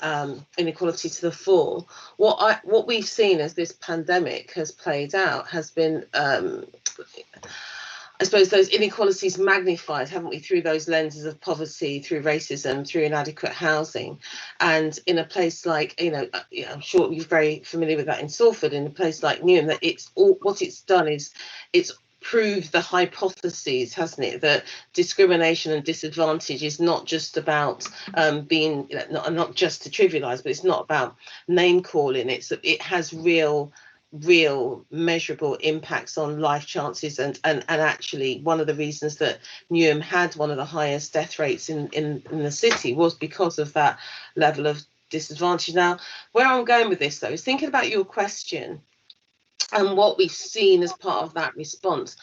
E: inequality to the fore, what we've seen as this pandemic has played out has been, I suppose, those inequalities magnified, haven't we, through those lenses of poverty, through racism, through inadequate housing. And in a place like, I'm sure you're very familiar with that in Salford, in a place like Newham, that what it's done is it's proved the hypotheses, hasn't it, that discrimination and disadvantage is not just about being, not just to trivialise, but it's not about name calling. It has real measurable impacts on life chances, and actually one of the reasons that Newham had one of the highest death rates in the city was because of that level of disadvantage. Now, where I'm going with this though is thinking about your question and what we've seen as part of that response.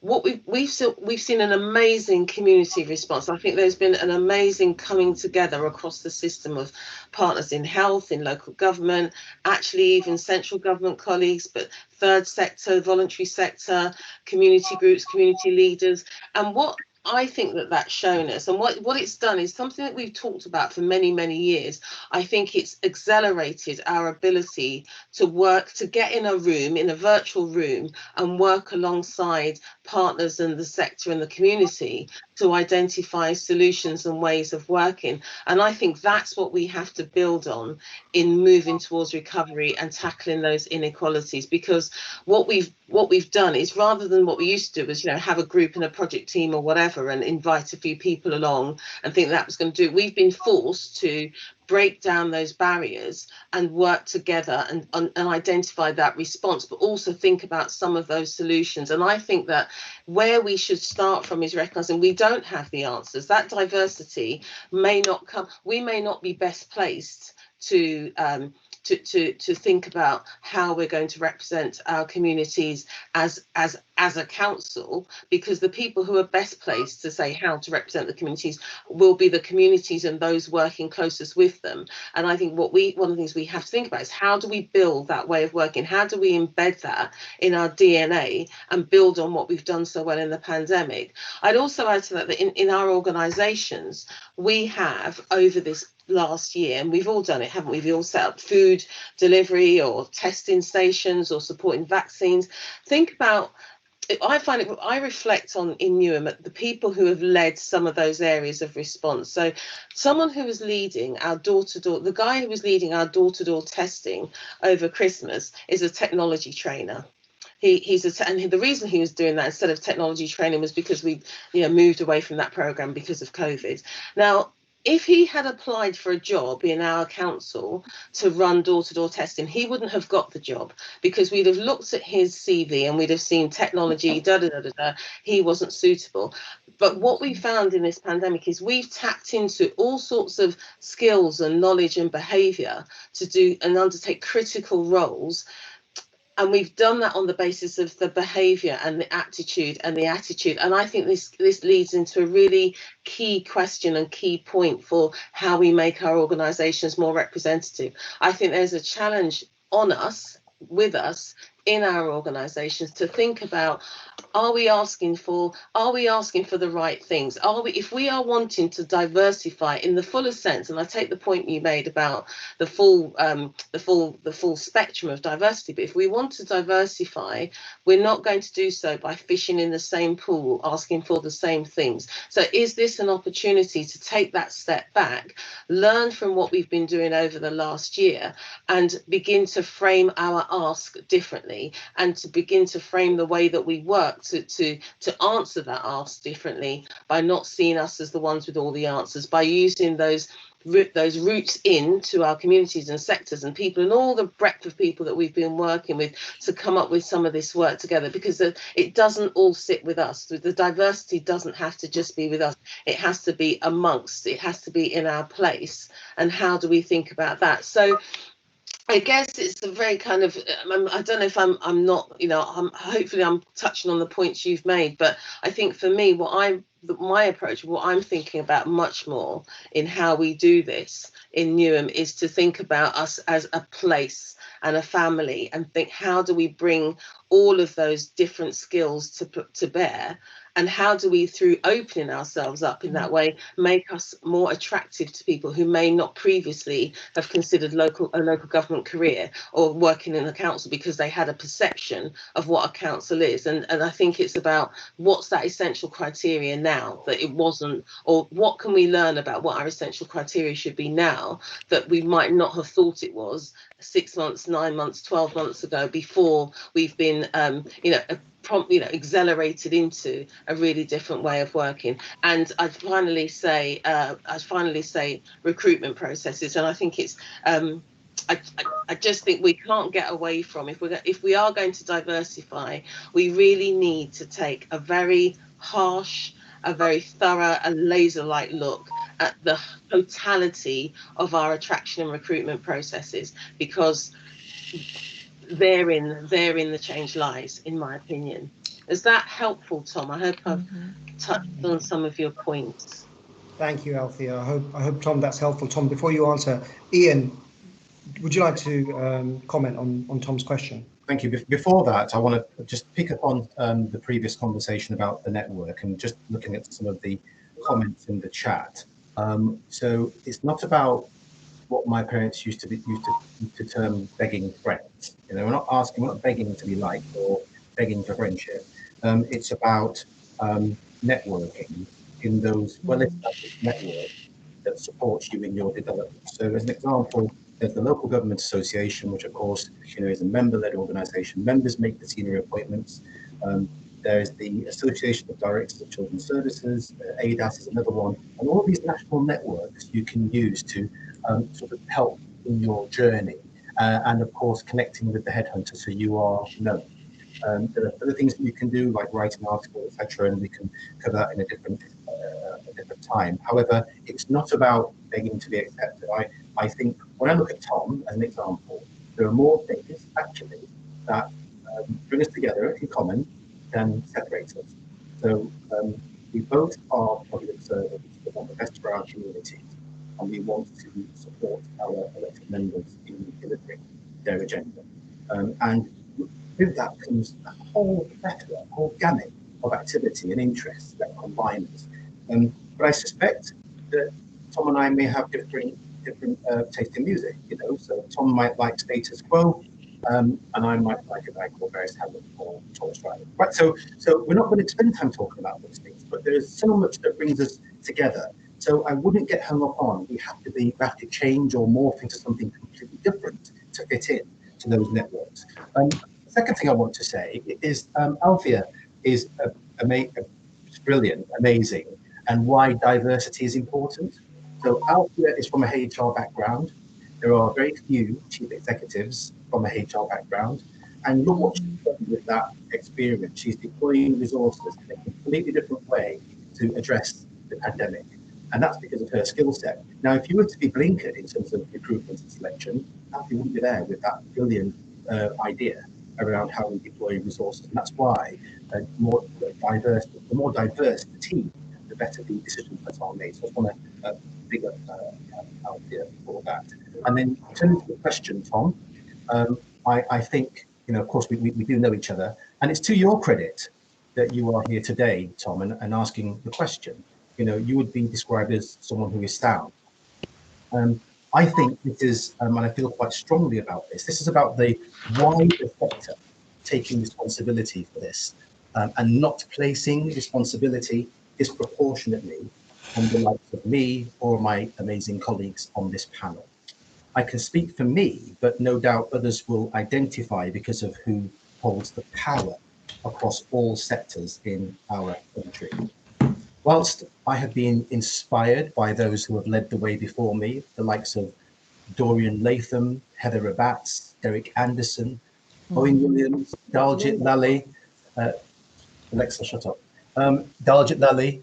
E: What we've seen an amazing community response. I think there's been an amazing coming together across the system of partners in health, in local government, actually even central government colleagues, but third sector, voluntary sector, community groups, community leaders. And what I think that's shown us, and what it's done, is something that we've talked about for many, many years. I think it's accelerated our ability to work, to get in a room, in a virtual room, and work alongside partners in the sector and the community to identify solutions and ways of working. And I think that's what we have to build on in moving towards recovery and tackling those inequalities, because what we've done is, rather than what we used to do was, have a group and a project team or whatever and invite a few people along and think that was going to do it, we've been forced to break down those barriers and work together and identify that response, but also think about some of those solutions. And I think that where we should start from is recognizing we don't have the answers. That diversity may not come, we may not be best placed to think about how we're going to represent our communities as a council, because the people who are best placed to say how to represent the communities will be the communities and those working closest with them. And I think one of the things we have to think about is, how do we build that way of working? How do we embed that in our DNA and build on what we've done so well in the pandemic? I'd also add to that in our organisations, we have, over this last year, and we've all done it, haven't we? We've all set up food delivery or testing stations or supporting vaccines. Think about I reflect on in Newham at the people who have led some of those areas of response. So someone who was leading our door-to-door, the guy who was leading our door-to-door testing over Christmas is a technology trainer. And the reason he was doing that instead of technology training was because we, moved away from that program because of COVID. Now, if he had applied for a job in our council to run door-to-door testing, he wouldn't have got the job, because we'd have looked at his CV and we'd have seen technology, he wasn't suitable. But what we found in this pandemic is we've tapped into all sorts of skills and knowledge and behaviour to do and undertake critical roles. And we've done that on the basis of the behaviour and the aptitude and the attitude. And I think this leads into a really key question and key point for how we make our organisations more representative. I think there's a challenge on us, with us, in our organisations to think about, are we asking for the right things? If we are wanting to diversify in the fullest sense, and I take the point you made about the full spectrum of diversity, but if we want to diversify, we're not going to do so by fishing in the same pool, asking for the same things. So is this an opportunity to take that step back, learn from what we've been doing over the last year, and begin to frame our ask differently, and to begin to frame the way that we work to answer that ask differently, by not seeing us as the ones with all the answers, by using those routes into our communities and sectors and people and all the breadth of people that we've been working with to come up with some of this work together, because it doesn't all sit with us. The diversity doesn't have to just be with us. It has to be amongst, it has to be in our place. And how do we think about that? So I guess it's a very kind of, I don't know if I'm not, hopefully I'm touching on the points you've made, but I think for me, my approach, what I'm thinking about much more in how we do this in Newham is to think about us as a place and a family, and think, how do we bring all of those different skills to bear, and how do we, through opening ourselves up in that way, make us more attractive to people who may not previously have considered a local government career or working in a council because they had a perception of what a council is. And I think it's about what's that essential criteria now that it wasn't, or what can we learn about what our essential criteria should be now that we might not have thought it was 6 months, 9 months, 12 months ago, before we've been accelerated into a really different way of working. And I'd finally say recruitment processes. And I think it's I just think we can't get away from, if we are going to diversify, we really need to take a very harsh, a very thorough and laser-like look at the totality of our attraction and recruitment processes, because therein the change lies, in my opinion. Is that helpful, Tom? I hope I've touched on some of your points.
B: Thank you, Althea. I hope, Tom, that's helpful. Tom, before you answer, Ian, would you like to comment on Tom's question?
D: Thank you. Before that, I want to just pick up on the previous conversation about the network, and just looking at some of the comments in the chat. So it's not about what my parents used to term begging friends. We're not begging to be liked or begging for friendship. It's about networking in those well-established networks that supports you in your development. So as an example, there's the Local Government Association, which of course is a member-led organisation. Members make the senior appointments. There's the Association of Directors of Children's Services, ADAS is another one, and all these national networks you can use to sort of help in your journey, and of course connecting with the headhunter so you are known. There are other things that you can do, like writing articles, etc., and we can cover that in a different time. However, it's not about begging to be accepted. I think when I look at Tom as an example, there are more things actually that bring us together in common than separate us. So we both are public servants that want the best for our communities, and we want to support our elected members in delivering their agenda. And with that comes a whole plethora, a whole gamut of activity and interests that combine us. But I suspect that Tom and I may have different taste in music. So Tom might like status quo, And I might like a guy called Various Hamlet or Thomas Riley. Right, so we're not going to spend time talking about those things, but there is so much that brings us together. So I wouldn't get hung up on we have to change or morph into something completely different to fit in to those networks. The second thing I want to say is Althea is brilliant, amazing, and why diversity is important. So Althea is from a HR background. There are very few chief executives from a HR background. And look what she's done with that experience. She's deploying resources in a completely different way to address the pandemic. And that's because of her skill set. Now, if you were to be blinkered in terms of recruitment and selection, Althea wouldn't be there with that brilliant idea around how we deploy resources. And that's why the more diverse the team, the better the decisions that are made. So I just want to big up Althea for that. And then turning to the question, Tom, I think, of course, we do know each other. And it's to your credit that you are here today, Tom, and asking the question. You would be described as someone who is sound. I think this is, and I feel quite strongly about this, this is about the wider sector taking responsibility for this and not placing responsibility disproportionately on the likes of me or my amazing colleagues on this panel. I can speak for me, but no doubt others will identify because of who holds the power across all sectors in our country. Whilst I have been inspired by those who have led the way before me, the likes of Dorian Latham, Heather Rabatz, Derek Anderson, Owen Williams, Daljit Lally, Alexa, shut up. Daljit Lally,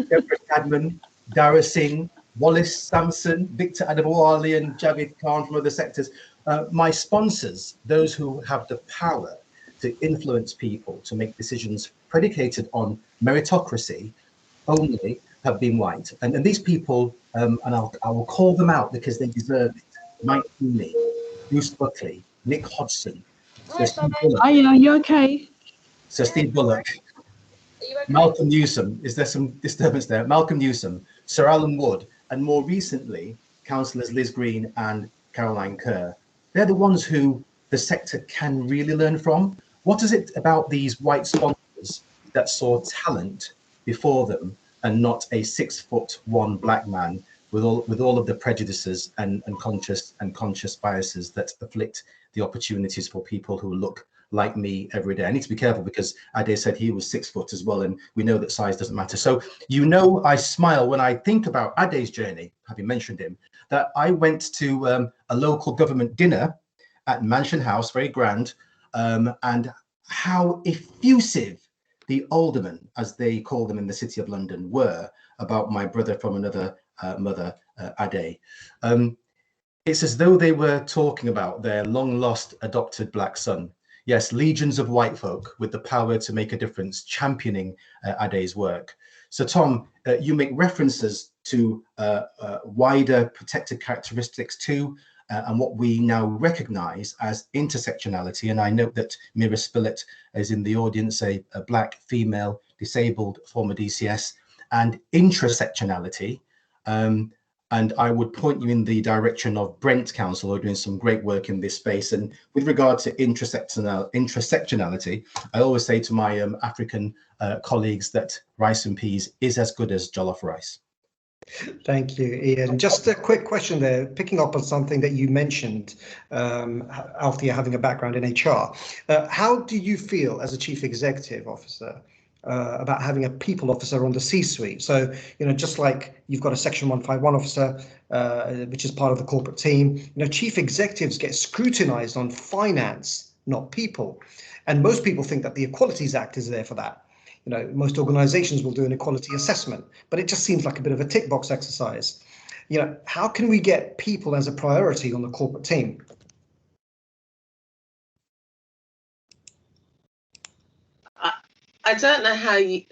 D: Deborah Cadman, Dara Singh, Wallace Sampson, Victor Adabawali, and Javed Khan from other sectors. My sponsors, those who have the power to influence people to make decisions predicated on meritocracy, only have been white. And these people, and I will call them out because they deserve it. Mike Healy, Bruce Buckley, Nick Hodgson, Sir Steve Bullock.
A: Are you okay?
D: Sir Steve Bullock. Malcolm Newsom, is there some disturbance there? Malcolm Newsom, Sir Alan Wood, and more recently, councillors Liz Green and Caroline Kerr. They're the ones who the sector can really learn from. What is it about these white sponsors that saw talent before them and not a 6'1" black man with all of the prejudices and conscious biases that afflict the opportunities for people who look like me every day? I need to be careful because Ade said he was 6 foot as well, and we know that size doesn't matter. So I smile when I think about Ade's journey, having mentioned him, that I went to a local government dinner at Mansion House, very grand, and how effusive the aldermen, as they call them in the City of London, were about my brother from another mother, Ade. It's as though they were talking about their long-lost adopted black son. Yes, legions of white folk with the power to make a difference, championing Ade's work. So, Tom, you make references to wider protected characteristics too, and what we now recognise as intersectionality. And I note that Mira Spillett is in the audience, a black, female, disabled former DCS, and intersectionality. And I would point you in the direction of Brent Council, who are doing some great work in this space. And with regard to intersectionality, I always say to my African colleagues that rice and peas is as good as jollof rice.
B: Thank you, Ian. Just a quick question there, picking up on something that you mentioned, Althea having a background in HR. How do you feel as a chief executive officer about having a people officer on the C-suite? So, just like you've got a Section 151 officer, which is part of the corporate team, chief executives get scrutinized on finance, not people. And most people think that the Equalities Act is there for that. Most organizations will do an equality assessment, but it just seems like a bit of a tick box exercise. How can we get people as a priority on the corporate team?
E: I don't know how you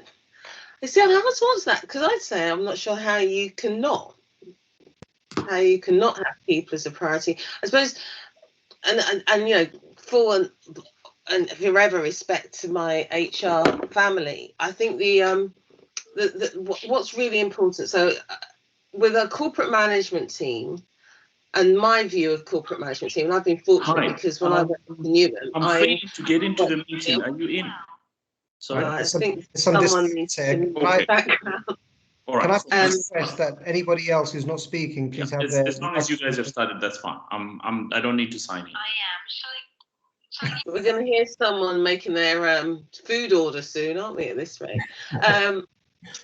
E: see. How much was that? Because I'd say I'm not sure how you cannot have people as a priority. I suppose, and full and forever respect to my HR family. I think what's really important. So, with a corporate management team, and my view of corporate management team, and I've been fortunate because when I went to Newham,
M: I'm failing to get into the meeting. Are you in? Sorry.
E: I think
B: some
E: someone needs to move
M: Okay.
E: the background.
M: All
B: Can I
M: right.
B: request that anybody else who's not speaking, please have their...
M: As long as you guys have started, that's fine. I don't need to sign in.
E: We're going to hear someone making their food order soon, aren't we, at this rate?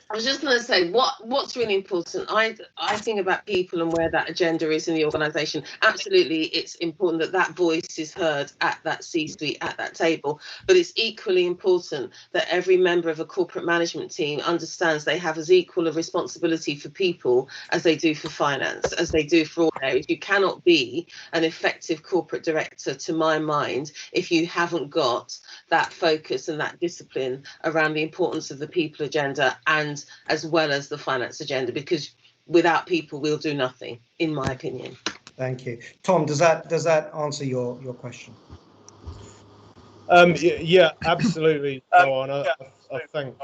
E: I was just going to say what's really important. I think about people and where that agenda is in the organisation. Absolutely, it's important that voice is heard at that C-suite, at that table. But it's equally important that every member of a corporate management team understands they have as equal a responsibility for people as they do for finance, as they do for all areas. You cannot be an effective corporate director, to my mind, if you haven't got that focus and that discipline around the importance of the people agenda, and as well as the finance agenda, because without people we'll do nothing, in my opinion.
B: Thank you. Tom, does that answer your question?
L: Yeah, absolutely. I thank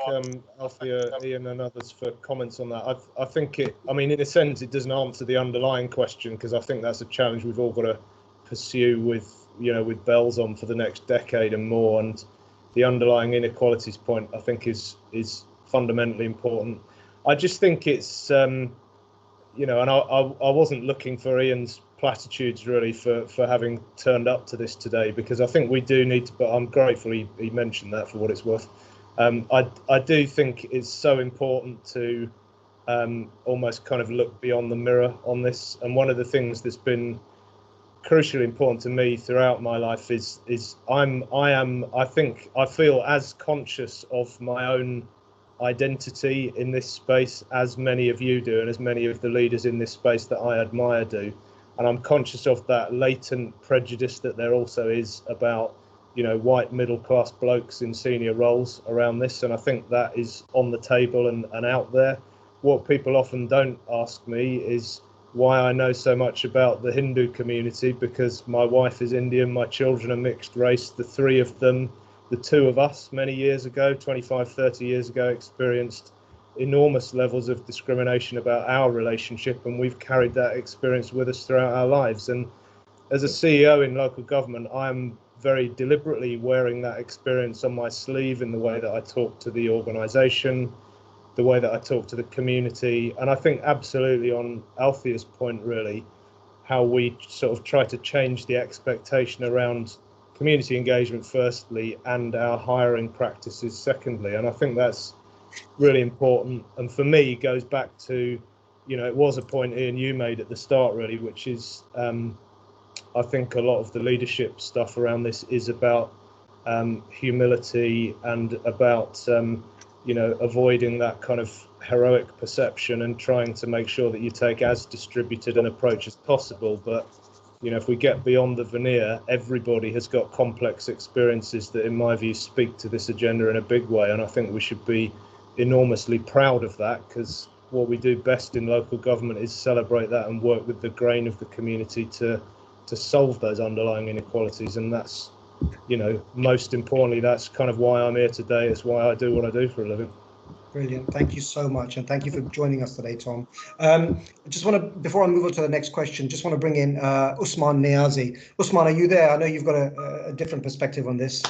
L: Althea, Ian and others for comments on that. I think in a sense it doesn't answer the underlying question, because I think that's a challenge we've all got to pursue with bells on for the next decade and more. And the underlying inequalities point, I think, is fundamentally important. I just think it's and I wasn't looking for Ian's platitudes really for having turned up to this today, because I think we do need to, but I'm grateful he mentioned that for what it's worth. I do think it's so important to almost kind of look beyond the mirror on this, and one of the things that's been crucially important to me throughout my life is I feel as conscious of my own identity in this space as many of you do, and as many of the leaders in this space that I admire do. And I'm conscious of that latent prejudice that there also is about, white middle class blokes in senior roles around this. And I think that is on the table and out there. What people often don't ask me is why I know so much about the Hindu community, because my wife is Indian, my children are mixed race. The three of them, the two of us many years ago, 25, 30 years ago, experienced enormous levels of discrimination about our relationship, and we've carried that experience with us throughout our lives. And as a CEO in local government, I'm very deliberately wearing that experience on my sleeve in the way that I talk to the organisation, the way that I talk to the community. And I think absolutely on Althea's point, really, how we sort of try to change the expectation around community engagement firstly, and our hiring practices secondly. And I think that's really important. And for me, it goes back to, it was a point, Ian, you made at the start, really, which is I think a lot of the leadership stuff around this is about humility and about avoiding that kind of heroic perception and trying to make sure that you take as distributed an approach as possible. But if we get beyond the veneer, everybody has got complex experiences that, in my view, speak to this agenda in a big way. And I think we should be enormously proud of that, because what we do best in local government is celebrate that and work with the grain of the community to solve those underlying inequalities. And that's, most importantly, that's kind of why I'm here today. It's why I do what I do for a living.
B: Brilliant. Thank you so much. And thank you for joining us today, Tom. I just want to, before I move on to the next question, just want to bring in Usman Niazi. Usman, are you there? I know you've got a different perspective on this.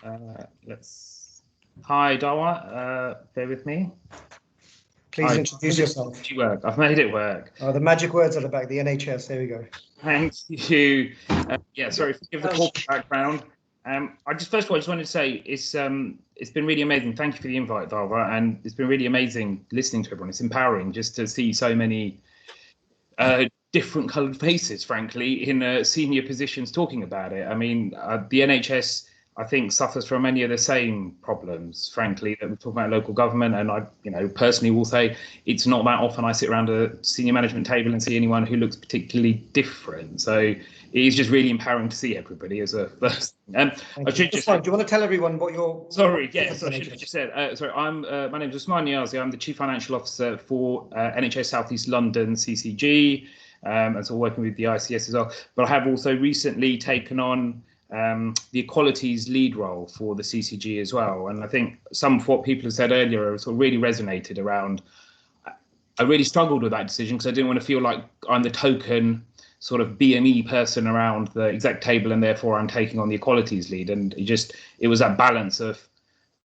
N: Hi, Dawar. Bear with me.
B: Please introduce yourself.
N: I've made it work.
B: Oh, the magic words at the back, the NHS. There we go.
N: Thank you. Sorry for the corporate background. I just first of all, I just wanted to say it's been really amazing. Thank you for the invite, Dawar, and it's been really amazing listening to everyone. It's empowering just to see so many different coloured faces, frankly, in senior positions talking about it. I mean, the NHS, I think, suffers from many of the same problems, frankly, that we talk about local government. And I, personally will say it's not that often I sit around a senior management table and see anyone who looks particularly different. So it is just really empowering to see everybody as a first. I should just. Do
B: you want to tell everyone what your?
N: Sorry, yes, I should have just said. Sorry, my name is Usman Niazi. I'm the Chief Financial Officer for NHS South East London CCG, and so working with the ICS as well. But I have also recently taken on the equalities lead role for the CCG as well. And I think some of what people have said earlier sort of really resonated around I really struggled with that decision because I didn't want to feel like I'm the token sort of BME person around the exec table, and therefore I'm taking on the equalities lead. And it was that balance of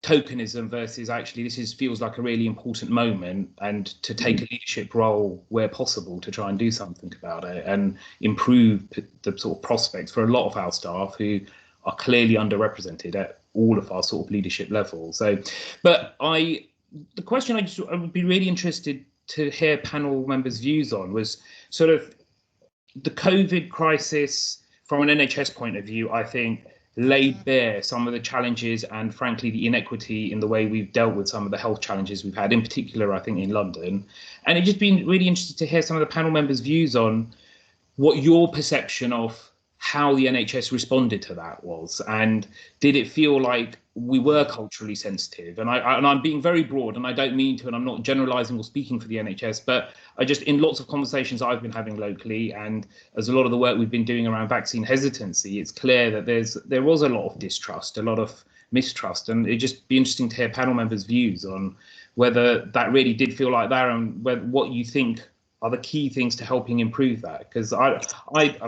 N: tokenism versus actually this feels like a really important moment, and to take a leadership role where possible to try and do something about it and improve the sort of prospects for a lot of our staff who are clearly underrepresented at all of our sort of leadership levels. So, but the question I would be really interested to hear panel members' views on was sort of the COVID crisis from an NHS point of view. I think laid bare some of the challenges and frankly the inequity in the way we've dealt with some of the health challenges we've had, in particular I think in London. And it's just been really interesting to hear some of the panel members' views on what your perception of how the NHS responded to that was, and did it feel like we were culturally sensitive? And I'm being very broad, and I don't mean to, and I'm not generalising or speaking for the NHS, but I just, in lots of conversations I've been having locally, and as a lot of the work we've been doing around vaccine hesitancy, it's clear that there was a lot of distrust, a lot of mistrust, and it'd just be interesting to hear panel members' views on whether that really did feel like that, and what you think are the key things to helping improve that. Because I've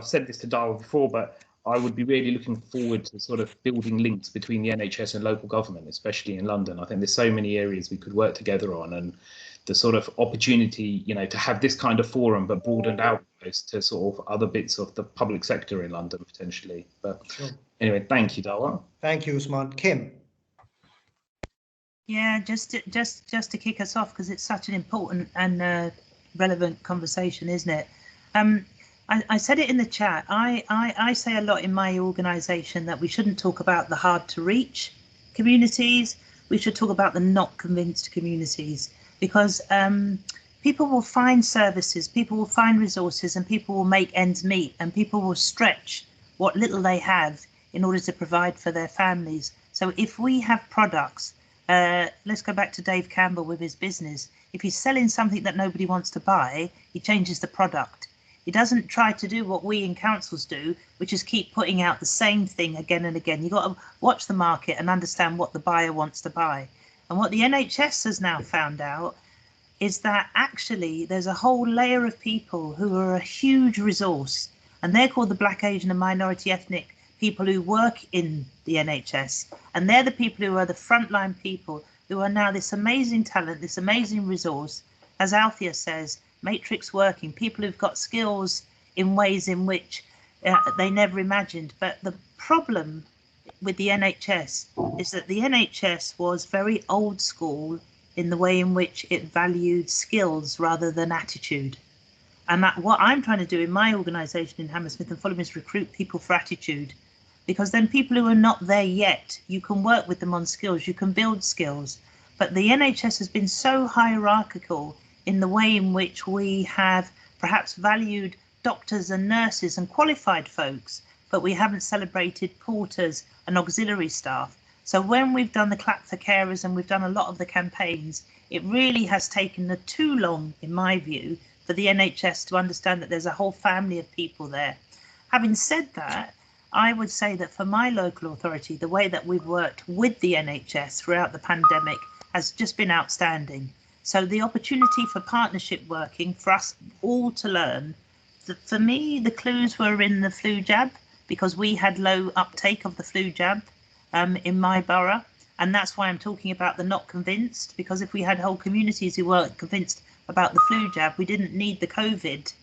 N: said this to Dawar before, but I would be really looking forward to sort of building links between the NHS and local government, especially in London. I think there's so many areas we could work together on, and the sort of opportunity, you know, to have this kind of forum, but broadened out to sort of other bits of the public sector in London potentially. But sure. Anyway, thank you, Dawar.
B: Thank you, Usman. Kim.
G: Yeah, just to kick us off, because it's such an important and relevant conversation, isn't it? I said it in the chat. I say a lot in my organisation that we shouldn't talk about the hard to reach communities. We should talk about the not convinced communities, because people will find services, people will find resources, and people will make ends meet, and people will stretch what little they have in order to provide for their families. So if we have products, let's go back to Dave Campbell with his business. If he's selling something that nobody wants to buy, he changes the product. He doesn't try to do what we in councils do, which is keep putting out the same thing again and again. You've got to watch the market and understand what the buyer wants to buy. And what the NHS has now found out is that actually there's a whole layer of people who are a huge resource, and they're called the Black, Asian and minority ethnic people who work in the NHS. And they're the people who are the frontline people who are now this amazing talent, this amazing resource, as Althea says, matrix working, people who've got skills in ways in which they never imagined. But the problem with the NHS is that the NHS was very old school in the way in which it valued skills rather than attitude. And that what I'm trying to do in my organisation in Hammersmith and Fulham is recruit people for attitude. Because then people who are not there yet, you can work with them on skills, you can build skills. But the NHS has been so hierarchical in the way in which we have perhaps valued doctors and nurses and qualified folks, but we haven't celebrated porters and auxiliary staff. So when we've done the clap for carers and we've done a lot of the campaigns, it really has taken too long, in my view, for the NHS to understand that there's a whole family of people there. Having said that, I would say that for my local authority, the way that we've worked with the NHS throughout the pandemic has just been outstanding. So the opportunity for partnership working for us all to learn, for me, the clues were in the flu jab, because we had low uptake of the flu jab in my borough. And that's why I'm talking about the not convinced, because if we had whole communities who weren't convinced about the flu jab, we didn't need the COVID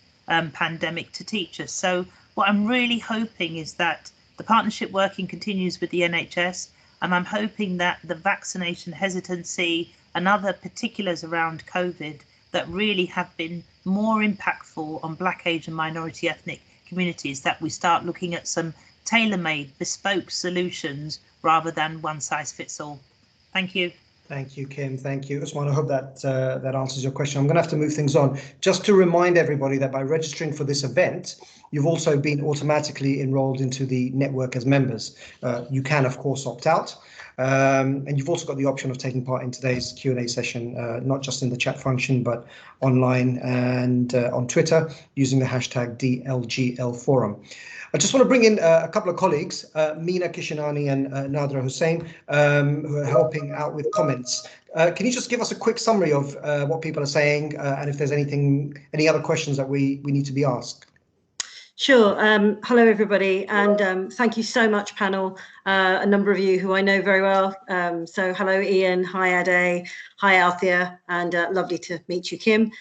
G: pandemic to teach us. So what I'm really hoping is that the partnership working continues with the NHS, and I'm hoping that the vaccination hesitancy and other particulars around COVID that really have been more impactful on Black, Asian, minority ethnic communities, that we start looking at some tailor-made, bespoke solutions rather than one size fits all. Thank you.
B: Thank you, Kim. Thank you, Usman. I hope that that answers your question. I'm going to have to move things on. Just to remind everybody that by registering for this event, you've also been automatically enrolled into the network as members. You can, of course, opt out. And you've also got the option of taking part in today's Q&A session, not just in the chat function, but online and on Twitter using the hashtag DLGL I just want to bring in a couple of colleagues, Meena Kishanani and Nadra Hussain, who are helping out with comments. Can you just give us a quick summary of what people are saying and if there's any other questions that we need to be asked?
O: Sure. Hello, everybody, and thank you so much, panel. A number of you who I know very well. So hello, Ian. Hi, Ade. Hi, Althea, and lovely to meet you, Kim.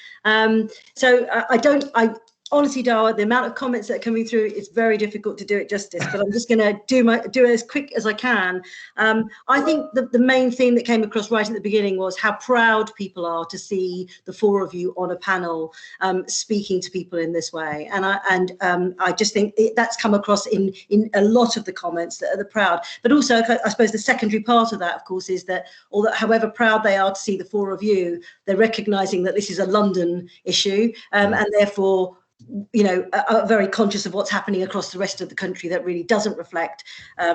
O: Honestly, Dawar, the amount of comments that are coming through, it's very difficult to do it justice, but I'm just going to do it as quick as I can. I think the main theme that came across right at the beginning was how proud people are to see the four of you on a panel speaking to people in this way. And I just think that's come across in a lot of the comments, that are the proud. But also, I suppose the secondary part of that, of course, is that however proud they are to see the four of you, they're recognising that this is a London issue, and therefore, you know, are very conscious of what's happening across the rest of the country that really doesn't reflect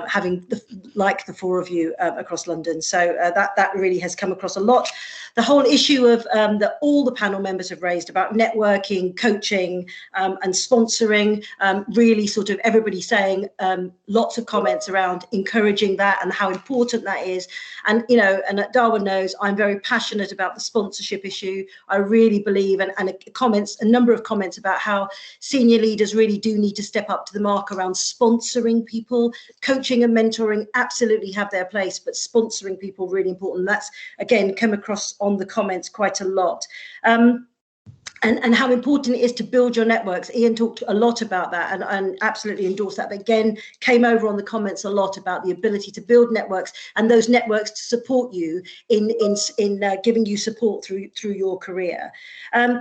O: having like the four of you across London. So that really has come across a lot. The whole issue of that all the panel members have raised about networking, coaching, and sponsoring, really sort of everybody saying lots of comments around encouraging that and how important that is. And, you know, and Dawar knows I'm very passionate about the sponsorship issue. I really believe, and a number of comments about how senior leaders really do need to step up to the mark around sponsoring people. Coaching and mentoring absolutely have their place, but sponsoring people really important. That's, again, come across on the comments quite a lot. And how important it is to build your networks. Ian talked a lot about that and absolutely endorsed that, but again, came over on the comments a lot about the ability to build networks and those networks to support you in giving you support through your career.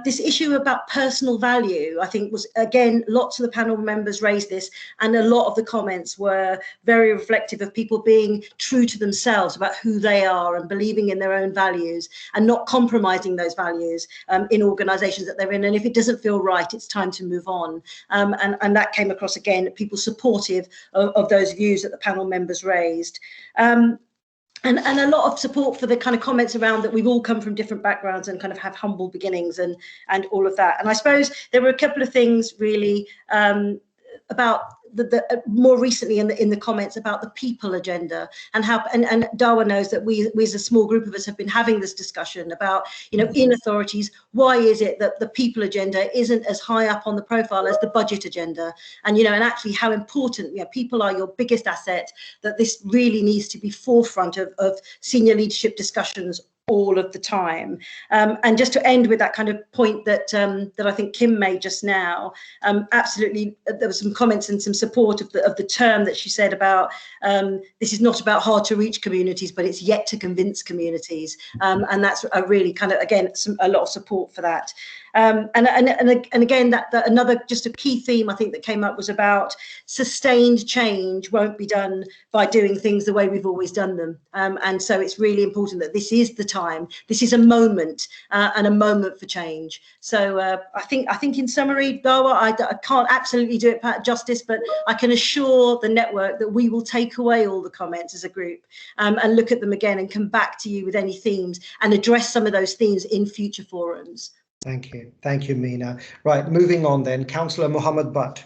O: This issue about personal value, I think was, again, lots of the panel members raised this, and a lot of the comments were very reflective of people being true to themselves about who they are and believing in their own values and not compromising those values in organisations that they're in, and if it doesn't feel right, it's time to move on. And that came across again, people supportive of those views that the panel members raised. And a lot of support for the kind of comments around that we've all come from different backgrounds and kind of have humble beginnings and all of that. And I suppose there were a couple of things really about the more recently in the comments about the people agenda and how, and Dawar knows that we as a small group of us have been having this discussion about, you know, in authorities, why is it that the people agenda isn't as high up on the profile as the budget agenda? And, you know, and actually how important, you know, people are your biggest asset, that this really needs to be forefront of senior leadership discussions all of the time. And just to end with that kind of point that that I think Kim made just now, absolutely, there were some comments and some support of the term that she said about this is not about hard to reach communities, but it's yet to convince communities. And that's a really kind of, again, a lot of support for that. And again, that another just a key theme I think that came up was about sustained change won't be done by doing things the way we've always done them. And so it's really important that this is the time. This is a moment and a moment for change. So I think in summary, Dawar, I can't absolutely do it justice, but I can assure the network that we will take away all the comments as a group and look at them again and come back to you with any themes and address some of those themes in future forums.
B: Thank you, Meena. Right, moving on then, Councillor Mohammed Butt.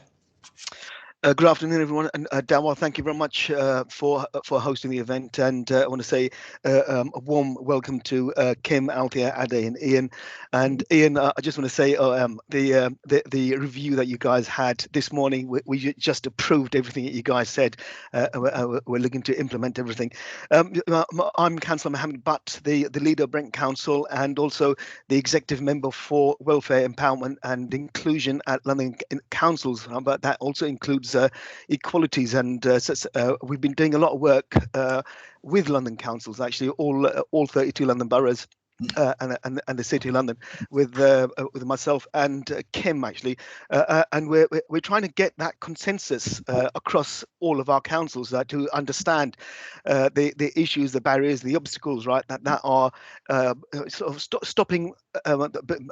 P: Good afternoon, everyone, and Dawar, thank you very much for hosting the event, and I want to say a warm welcome to Kim, Althea, Ade, and Ian. And Ian, I just want to say the review that you guys had this morning, we just approved everything that you guys said. We're looking to implement everything. I'm Councillor Mohammed Butt, the leader of Brent Council, and also the executive member for Welfare, Empowerment and Inclusion at London Councils, but that also includes equalities, and we've been doing a lot of work with London councils, actually all 32 London boroughs, and the City of London with myself and Kim actually, and we're trying to get that consensus across all of our councils to understand the issues, the barriers, the obstacles, right, that are sort of stopping the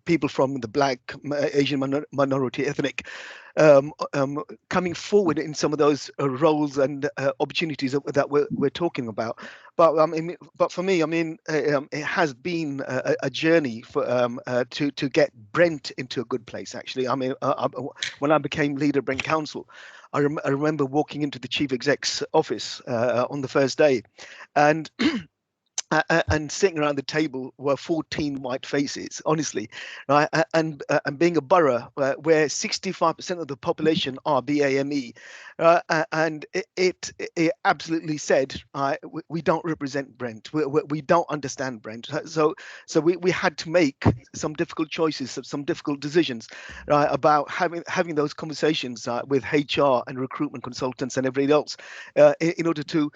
P: people from the Black, Asian minority, ethnic coming forward in some of those roles and opportunities that we're talking about. But but for me, it has been a journey for to get Brent into a good place. Actually, when I became leader of Brent Council, I remember walking into the chief exec's office on the first day, and and sitting around the table were 14 white faces, honestly, right? And being a borough where 65% of the population are BAME, and it absolutely said, we don't represent Brent, we don't understand Brent. So we had to make some difficult choices, some difficult decisions, right, about having those conversations with HR and recruitment consultants and everybody else in order to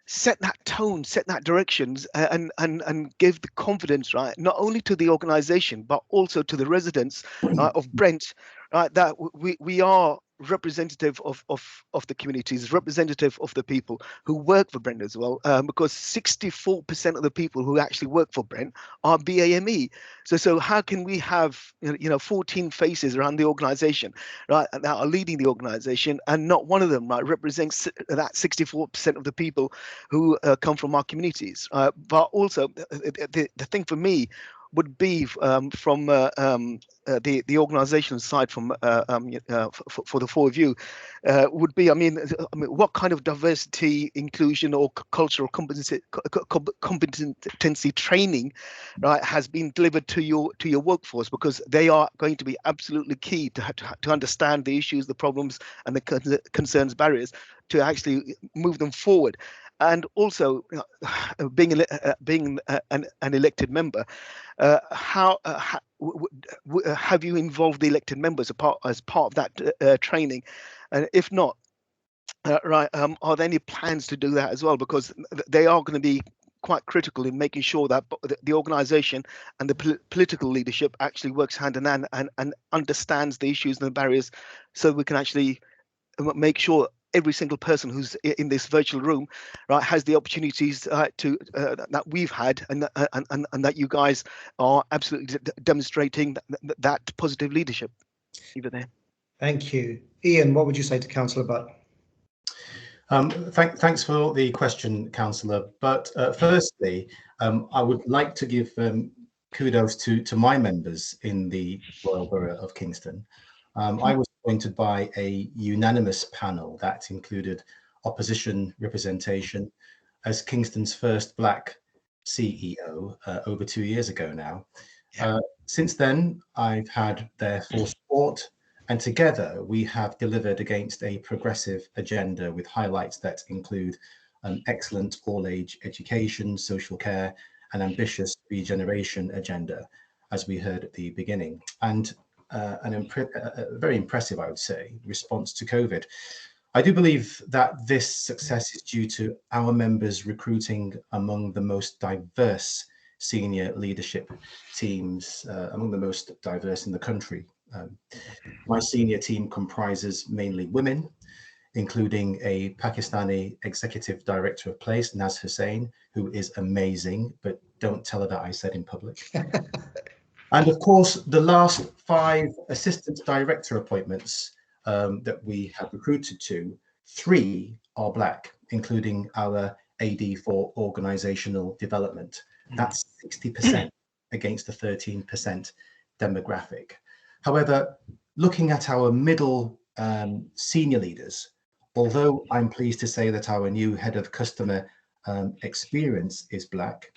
P: set that tone, set that directions, and give the confidence, right, not only to the organization but also to the residents of Brent, right, that we are representative of the communities, representative of the people who work for Brent as well, because 64% of the people who actually work for Brent are BAME. So how can we have 14 faces around the organization, right, that are leading the organization, and not one of them, right, represents that 64% of the people who come from our communities? But also the thing for me would be from the organizational side, from for the four of you, would be, I mean, what kind of diversity, inclusion, or cultural competency training, right, has been delivered to your workforce, because they are going to be absolutely key to understand the issues, the problems, and the concerns, barriers, to actually move them forward. And also, being an elected member, how have you involved the elected members as part of that training? And if not, right, are there any plans to do that as well? Because they are going to be quite critical in making sure that the organisation and the political leadership actually works hand in hand and understands the issues and the barriers, so we can actually make sure every single person who's in this virtual room, right, has the opportunities that we've had, and that you guys are absolutely demonstrating that positive leadership. Leave it there.
B: Thank you. Ian, what would you say to Councillor Butt?
D: Thanks for the question, Councillor. But firstly, I would like to give kudos to my members in the Royal Borough of Kingston. I was appointed by a unanimous panel that included opposition representation as Kingston's first Black CEO over 2 years ago now. Since then, I've had their full support, and together we have delivered against a progressive agenda with highlights that include an excellent all-age education, social care, and ambitious regeneration agenda, as we heard at the beginning, and very impressive, I would say, response to COVID. I do believe that this success is due to our members recruiting among the most diverse senior leadership teams, among the most diverse in the country. My senior team comprises mainly women, including a Pakistani executive director of place, Naz Hussain, who is amazing, but don't tell her that I said in public. And of course, the last 5 assistant director appointments that we have recruited to, 3 are Black, including our AD for organizational development. That's 60% against the 13% demographic. However, looking at our middle senior leaders, although I'm pleased to say that our new head of customer experience is Black,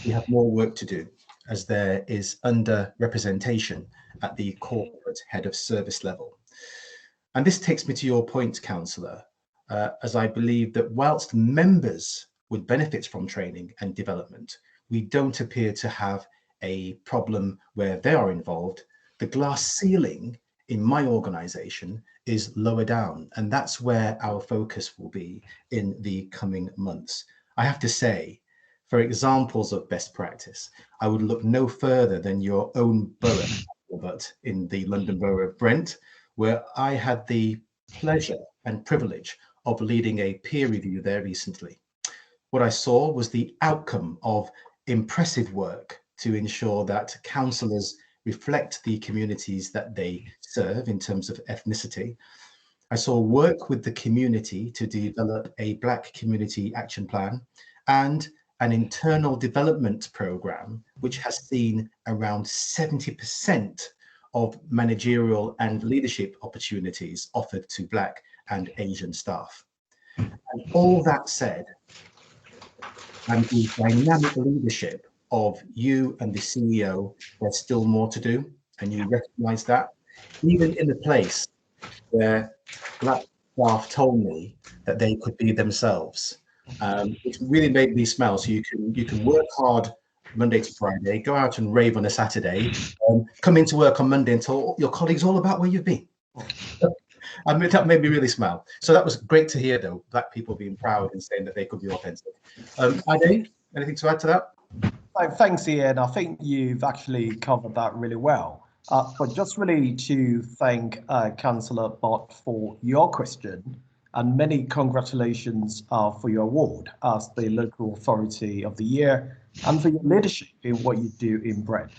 D: we have more work to do, as there is underrepresentation at the corporate head of service level. And this takes me to your point, Councillor, as I believe that whilst members would benefit from training and development, we don't appear to have a problem where they are involved. The glass ceiling in my organisation is lower down, and that's where our focus will be in the coming months. I have to say, for examples of best practice, I would look no further than your own borough, Robert, in the London Borough of Brent, where I had the pleasure and privilege of leading a peer review there recently. What I saw was the outcome of impressive work to ensure that councillors reflect the communities that they serve in terms of ethnicity. I saw work with the community to develop a Black community action plan and an internal development program, which has seen around 70% of managerial and leadership opportunities offered to Black and Asian staff. And all that said, and the dynamic leadership of you and the CEO, there's still more to do, and you recognise that. Even in the place where Black staff told me that they could be themselves, it really made me smile. So you can work hard Monday to Friday, go out and rave on a Saturday, come into work on Monday and tell your colleagues all about where you've been. I mean, that made me really smile. So that was great to hear, though, Black people being proud and saying that they could be authentic. Ade, anything to add to that?
H: Thanks, Ian. I think you've actually covered that really well. But just really to thank Councillor Bott for your question, and many congratulations for your award as the Local Authority of the Year and for your leadership in what you do in Brent.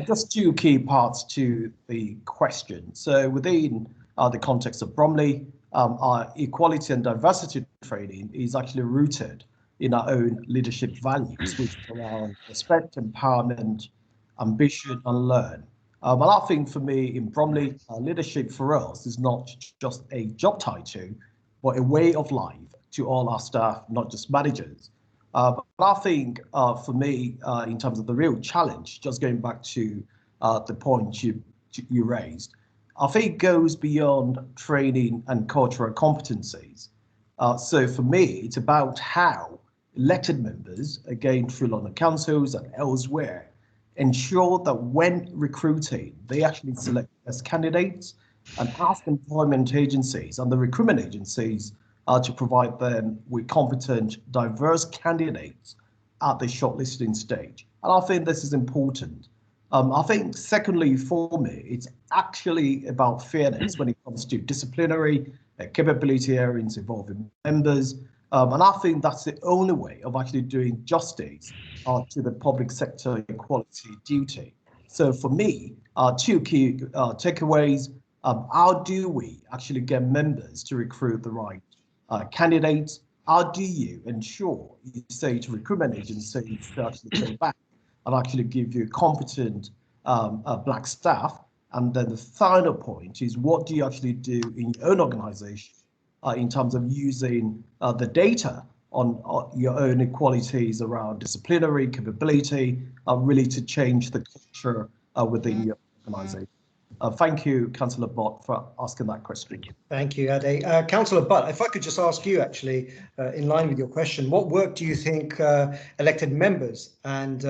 H: Just two key parts to the question. So within the context of Bromley, our equality and diversity training is actually rooted in our own leadership values, which are around respect, empowerment, ambition, and learn. And I think for me in Bromley, leadership for us is not just a job title, but a way of life to all our staff, not just managers. But I think for me, in terms of the real challenge, just going back to the point you raised, I think it goes beyond training and cultural competencies. So for me, it's about how elected members, again through London councils and elsewhere, ensure that when recruiting, they actually select best candidates and ask employment agencies and the recruitment agencies to provide them with competent, diverse candidates at the shortlisting stage. And I think this is important. I think secondly, for me, it's actually about fairness when it comes to disciplinary capability areas involving members. And I think that's the only way of actually doing justice to the public sector equality duty. So for me, two key takeaways. How do we actually get members to recruit the right candidates? How do you ensure you say to recruitment agencies to actually go back and actually give you competent Black staff? And then the final point is, what do you actually do in your own organization in terms of using the data on your own equalities around disciplinary capability, really to change the culture within your organization? Thank you, Councillor Bott, for asking that question.
B: Thank you, Ade. Councillor Butt, if I could just ask you, actually, in line with your question, what work do you think elected members and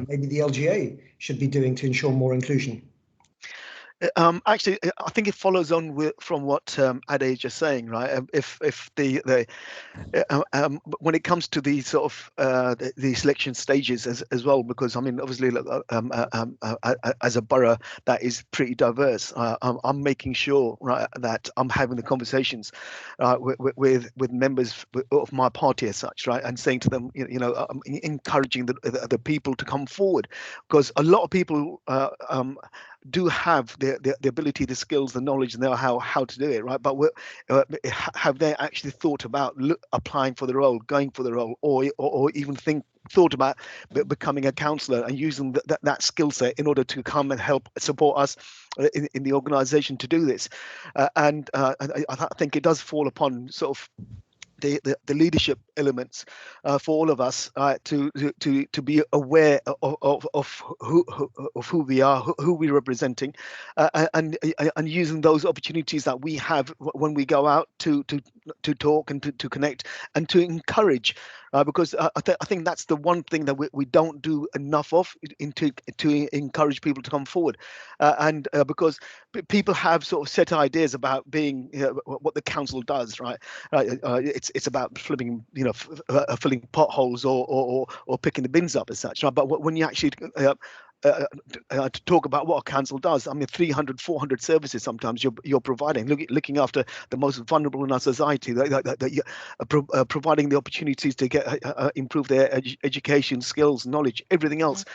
B: maybe the LGA should be doing to ensure more inclusion?
P: Actually, I think it follows on from what Ade is just saying, right? If when it comes to the sort of the selection stages as well, because I mean, obviously, as a borough that is pretty diverse, I'm making sure, right, that I'm having the conversations with members of my party as such, right, and saying to them, I'm encouraging the people to come forward, because a lot of people do have the ability, the skills, the knowledge, and know how to do it, right? But have they actually thought about applying for the role, going for the role, or even thought about becoming a councillor and using that skill set in order to come and help support us in the organisation to do this? And I think it does fall upon sort of the leadership elements for all of us to be aware of who we are, who we're representing, and using those opportunities that we have when we go out to talk and to connect and to encourage, because I think that's the one thing that we don't do enough of, to encourage people to come forward, and because people have sort of set ideas about being what the council does, right? It's about flipping, filling potholes or picking the bins up as such. Right? But when you actually to talk about what a council does, I mean, 300, 400 services sometimes you're providing, looking after the most vulnerable in our society, providing the opportunities to get improve their education, skills, knowledge, everything else.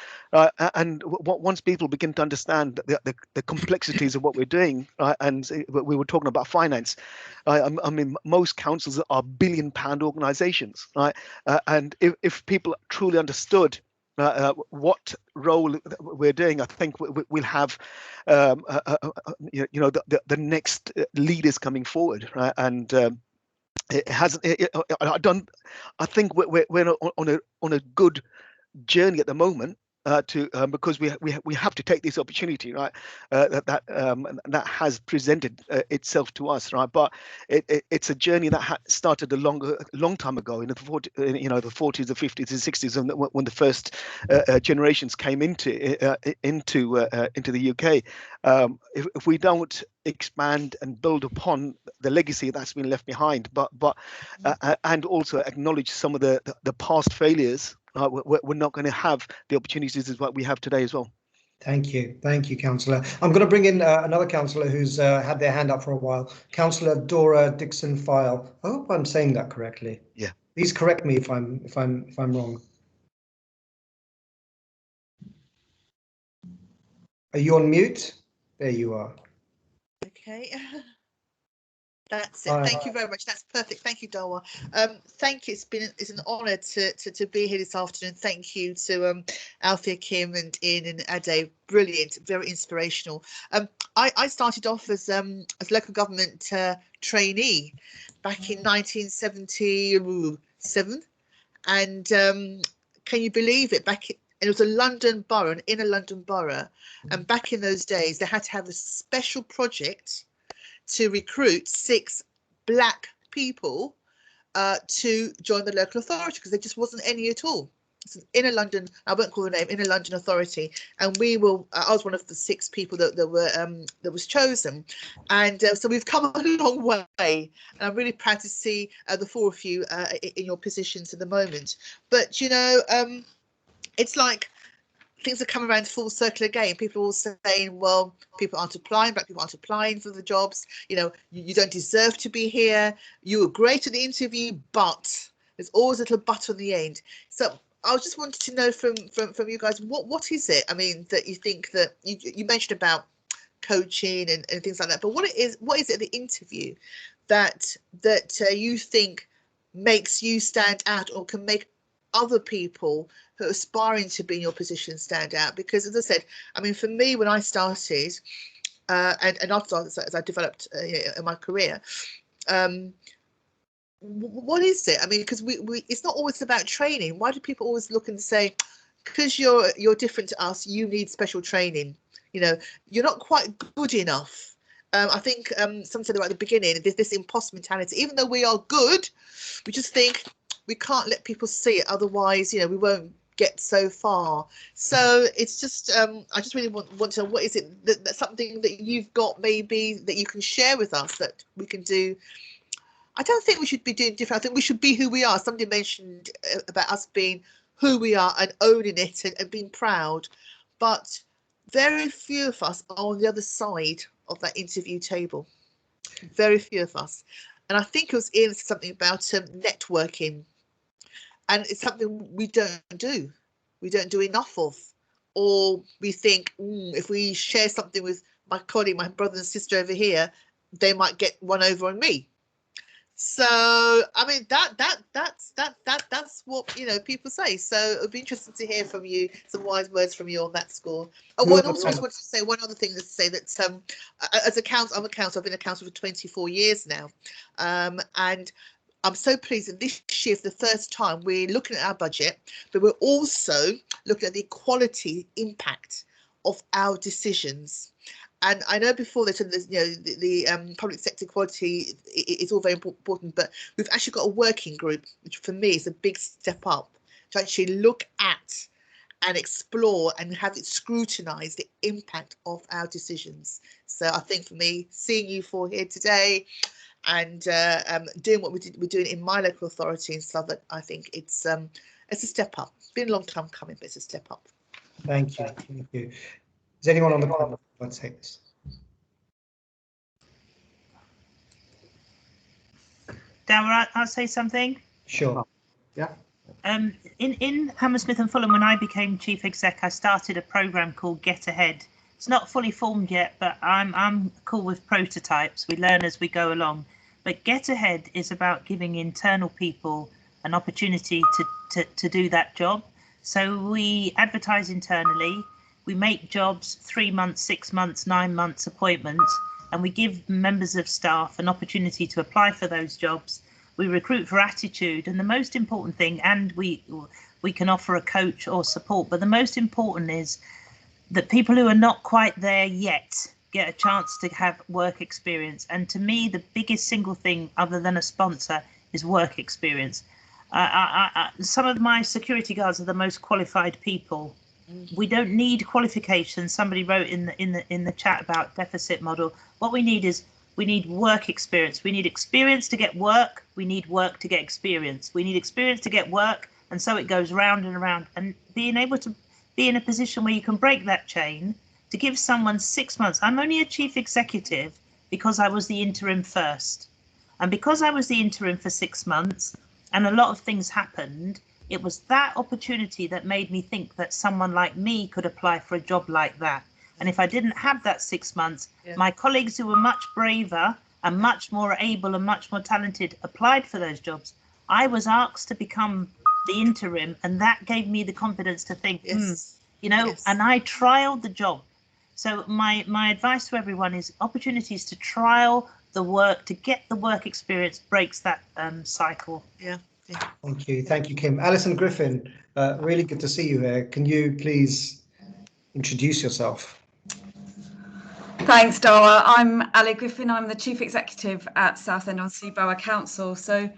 P: And once people begin to understand the complexities of what we're doing, right, and we were talking about finance, I mean, most councils are billion-pound organisations, right? And if people truly understood what role we're doing, I think we'll have the next leaders coming forward, right? And it hasn't. I think we're on a good journey at the moment. Because we have to take this opportunity, right? That has presented itself to us, right? But it's a journey that started a long time ago in the 40s, the 40s, the 50s, and 60s, and when the first generations came into the UK. If we don't expand and build upon the legacy that's been left behind, and also acknowledge some of the past failures, we're not going to have the opportunities as what we have today as well.
B: Thank you, Councillor. I'm going to bring in another councillor who's had their hand up for a while. Councillor Dora Dixon-File. I hope I'm saying that correctly.
P: Yeah.
B: Please correct me if I'm wrong. Are you on mute? There you are.
Q: Okay. That's it. Thank you very much. That's perfect. Thank you, Dawar. Thank you. It's an honour to be here this afternoon. Thank you to Althea, Kim, and Ian and Ade. Brilliant, very inspirational. I started off as local government trainee back in 1977, and can you believe it? It was a London borough, an inner London borough, and back in those days they had to have a special project to recruit 6 black people to join the local authority, because there just wasn't any at all. It's an inner London, I won't call the name, inner London authority, and I was one of the 6 people that was chosen, and so we've come a long way, and I'm really proud to see the 4 of you in your positions at the moment. But it's like things are coming around full circle again. People are all saying, well, people aren't applying, black people aren't applying for the jobs. You don't deserve to be here. You were great at the interview, but there's always a little but on the end. So I just wanted to know from you guys, what is it? I mean, that you think that you mentioned about coaching and things like that, but what is it at the interview that you think makes you stand out, or can make other people who are aspiring to be in your position stand out? Because as I said, I mean, for me, when I started and after as I developed in my career, what is it? I mean, because we it's not always about training. Why do people always look and say, because you're different to us, you need special training? You're not quite good enough. I think some said right at the beginning, there's this imposter mentality. Even though we are good, we just think we can't let people see it, otherwise, we won't get so far. So it's just, I just really want to know, what is it that's something that you've got maybe that you can share with us that we can do? I don't think we should be doing different. I think we should be who we are. Somebody mentioned about us being who we are and owning it and being proud, but very few of us are on the other side of that interview table. Very few of us. And I think it was Ian said something about networking, and it's something we don't do. We don't do enough of, or we think if we share something with my colleague, my brother and sister over here, they might get one over on me. So I mean that's what people say. So it'd be interesting to hear from you some wise words from you on that score. Oh, and also I just wanted to say one other thing, to say that as a council, I'm a council. I've been a council for 24 years now, and I'm so pleased that this year, for the first time, we're looking at our budget, but we're also looking at the equality impact of our decisions. And I know before they said the public sector equality is all very important, but we've actually got a working group, which for me is a big step up, to actually look at and explore and have it scrutinise the impact of our decisions. So I think for me, seeing you four here today, and doing what we're doing in my local authority in Southwark. I think it's a step up. It's been a long time coming, but it's a step up.
B: Thank you. Thank you. Is anyone on the panel who wants to take this?
G: Dawar, I'll say something.
B: Sure.
H: Yeah.
G: In Hammersmith and Fulham, when I became chief exec, I started a program called Get Ahead. It's not fully formed yet, but I'm cool with prototypes. We learn as we go along. But Get Ahead is about giving internal people an opportunity to do that job. So we advertise internally. We make jobs 3 months, 6 months, 9 months appointments, and we give members of staff an opportunity to apply for those jobs. We recruit for attitude, and the most important thing, and we can offer a coach or support, but the most important is that people who are not quite there yet get a chance to have work experience. And to me, the biggest single thing other than a sponsor is work experience. Some of my security guards are the most qualified people. We don't need qualifications. Somebody wrote in the chat about deficit model. What we need work experience. We need experience to get work. We need work to get experience. We need experience to get work. And so it goes round and around. And being able to be in a position where you can break that chain to give someone 6 months. I'm only a chief executive because I was the interim first. And because I was the interim for 6 months and a lot of things happened, it was that opportunity that made me think that someone like me could apply for a job like that. And if I didn't have that 6 months, my colleagues who were much braver and much more able and much more talented applied for those jobs. I was asked to become the interim, and that gave me the confidence to think, and I trialed the job. So my advice to everyone is opportunities to trial the work, to get the work experience breaks that cycle.
Q: Yeah.
B: Thank you. Thank you, Kim. Alison Griffin, really good to see you here. Can you please introduce yourself?
R: Thanks, Dawar. I'm Ali Griffin. I'm the Chief Executive at Southend-on-Sea Borough Council. So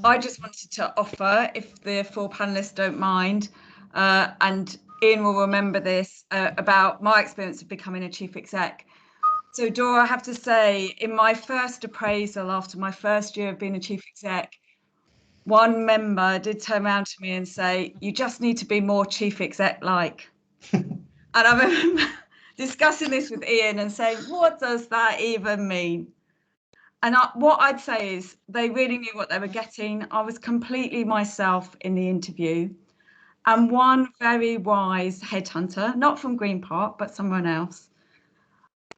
R: I just wanted to offer, if the 4 panellists don't mind, and Ian will remember this, about my experience of becoming a Chief Exec. So Dawar, I have to say, in my first appraisal after my first year of being a Chief Exec, one member did turn around to me and say, you just need to be more Chief Exec-like. And I remember discussing this with Ian and saying, what does that even mean? And what I'd say is they really knew what they were getting. I was completely myself in the interview. And one very wise headhunter, not from Green Park, but someone else,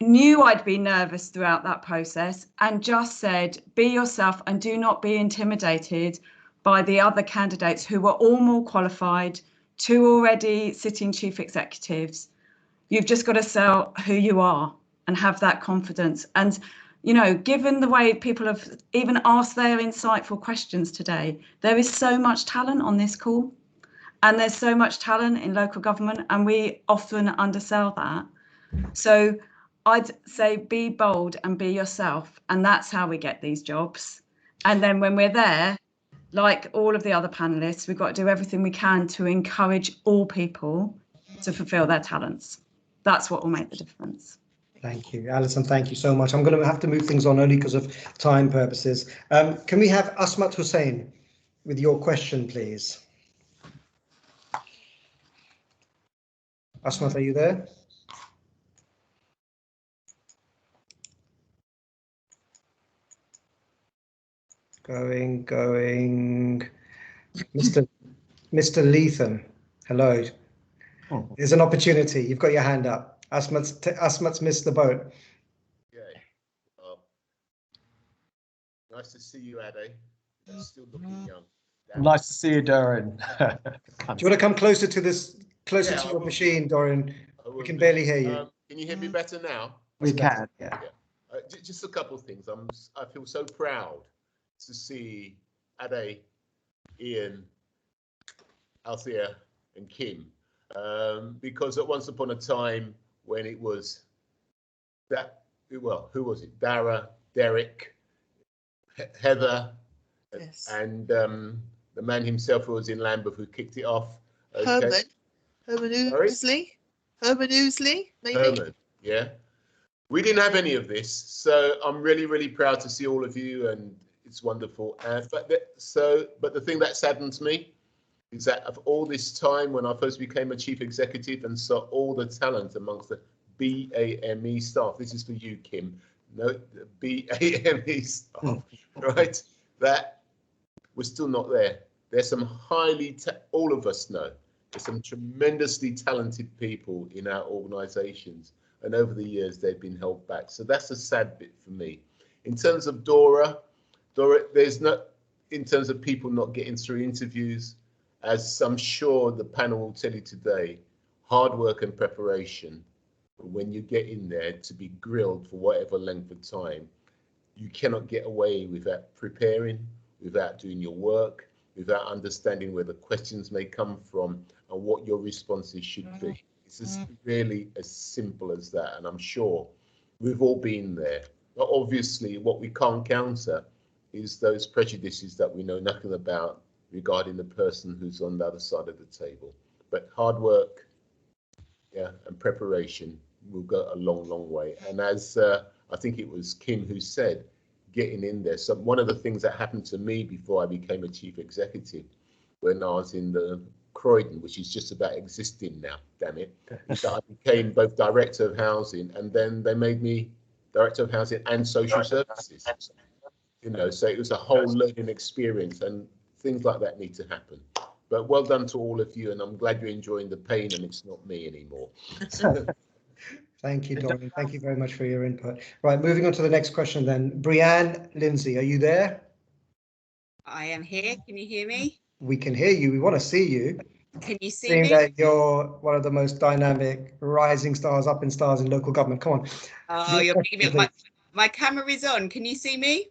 R: knew I'd be nervous throughout that process and just said, be yourself and do not be intimidated by the other candidates who were all more qualified, 2 already sitting chief executives. You've just got to sell who you are and have that confidence. And, you know, given the way people have even asked their insightful questions today, there is so much talent on this call. And there's so much talent in local government, and we often undersell that. So I'd say be bold and be yourself. And that's how we get these jobs. And then when we're there, like all of the other panelists, we've got to do everything we can to encourage all people to fulfill their talents. That's what will make the difference.
B: Thank you, Alison. Thank you so much. I'm going to have to move things on only because of time purposes. Can we have Asmat Hussain with your question, please? Asmat, are you there? Going. Mr. Leatham, hello. There's an opportunity. You've got your hand up. Asmat's missed the boat.
S: Okay. Well, nice to see you, Ade. You're still looking young.
H: Nice to see you, Darren.
B: Do you want to come closer to this, to your machine, Dorian? We can barely hear you.
S: Can you hear me better now?
H: We can, yeah.
S: Just a couple of things. I feel so proud to see Ade, Ian, Althea, and Kim, because at once upon a time when it was who was it? Dara, Derek, Heather, and the man himself who was in Lambeth who kicked it off. Okay.
Q: Herman Ousley, maybe.
S: Herman, yeah. We didn't have any of this, so I'm really, really proud to see all of you, and it's wonderful. But the thing that saddens me is that of all this time when I first became a chief executive and saw all the talent amongst the BAME staff, this is for you, Kim, no, the BAME staff, right, that we're still not there. There's some all of us know, there's some tremendously talented people in our organisations, and over the years they've been held back. So that's a sad bit for me. In terms of Dora, there's no, in terms of people not getting through interviews, as I'm sure the panel will tell you today, hard work and preparation. When you get in there to be grilled for whatever length of time, you cannot get away without preparing, without doing your work, without understanding where the questions may come from and what your responses should be. It's just really as simple as that, and I'm sure we've all been there. But obviously, what we can't counter is those prejudices that we know nothing about regarding the person who's on the other side of the table. But hard work, yeah, and preparation will go a long, long way. And as I think it was Kim who said, getting in there. So one of the things that happened to me before I became a chief executive, when I was in the Croydon, which is just about existing now, damn it, is that I became both director of housing, and then they made me director of housing and social services. You know, so it was a whole learning experience, and things like that need to happen. But well done to all of you, and I'm glad you're enjoying the pain and it's not me anymore.
B: Thank you, Dorian. Thank you very much for your input. Right, moving on to the next question then. Brianne Lindsey, are you there?
T: I am here. Can you hear me?
B: We can hear you. We want to see you.
T: Can you see
B: Seeing
T: me?
B: that you're one of the most dynamic rising stars, up in stars in local government. Come on.
T: Oh, you're making me, my camera is on. Can you see me?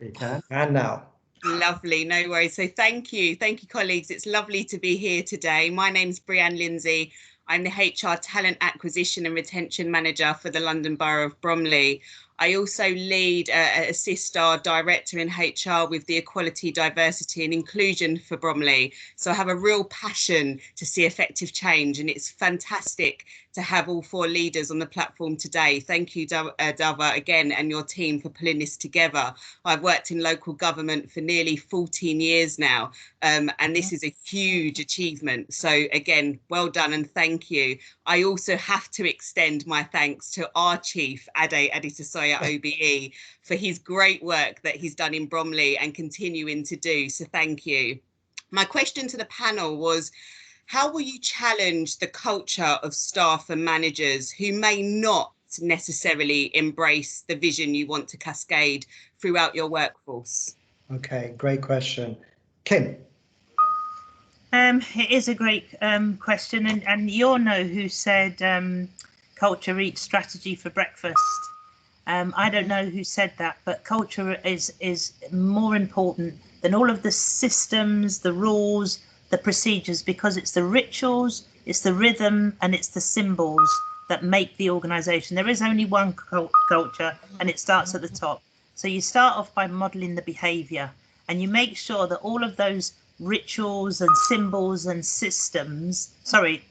B: We can. And now.
T: Lovely, no worries. So thank you, colleagues. It's lovely to be here today. My name's Brianne Lindsey. I'm the HR Talent Acquisition and Retention Manager for the London Borough of Bromley. I also assist our director in HR with the equality, diversity and inclusion for Bromley. So I have a real passion to see effective change, and it's fantastic to have all four leaders on the platform today. Thank you, Dawar, again, and your team for pulling this together. I've worked in local government for nearly 14 years now, and this is a huge achievement. So again, well done and thank you. I also have to extend my thanks to our chief, Ade Aditosoya OBE, for his great work that he's done in Bromley and continuing to do. So thank you. My question to the panel was, how will you challenge the culture of staff and managers who may not necessarily embrace the vision you want to cascade throughout your workforce?
B: Okay, great question. Kim.
G: It is a great question, and you'll know who said culture eats strategy for breakfast. I don't know who said that, but culture is more important than all of the systems, the rules, the procedures, because it's the rituals, it's the rhythm, and it's the symbols that make the organisation. There is only one culture, and it starts at the top. So you start off by modelling the behaviour, and you make sure that all of those rituals and symbols and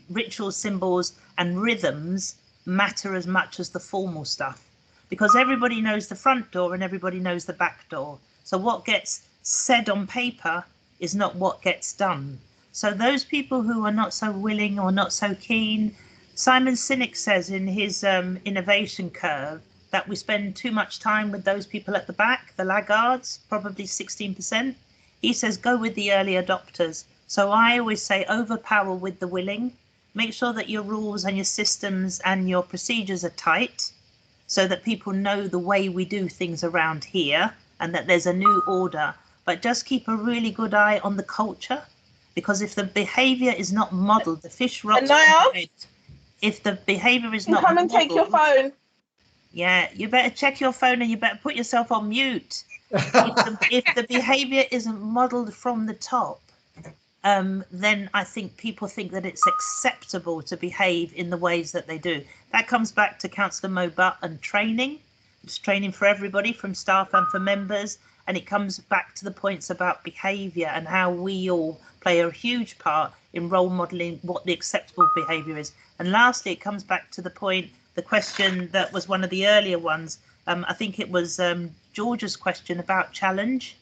G: rituals, symbols and rhythms matter as much as the formal stuff, because everybody knows the front door and everybody knows the back door. So what gets said on paper is not what gets done. So those people who are not so willing or not so keen, Simon Sinek says in his innovation curve that we spend too much time with those people at the back, the laggards, probably 16%. He says go with the early adopters. So I always say overpower with the willing. Make sure that your rules and your systems and your procedures are tight, so that people know the way we do things around here and that there's a new order. But just keep a really good eye on the culture, because if the behaviour is not modelled, the fish rots. If the behaviour is not
E: come and take your phone.
G: Yeah, you better check your phone and you better put yourself on mute. If the behaviour isn't modelled from the top, then I think people think that it's acceptable to behave in the ways that they do. That comes back to Councillor Mobutt and training. It's training for everybody, from staff and for members. And it comes back to the points about behaviour and how we all play a huge part in role modelling what the acceptable behaviour is. And lastly, it comes back to the point the question that was one of the earlier ones. I think it was George's question about challenge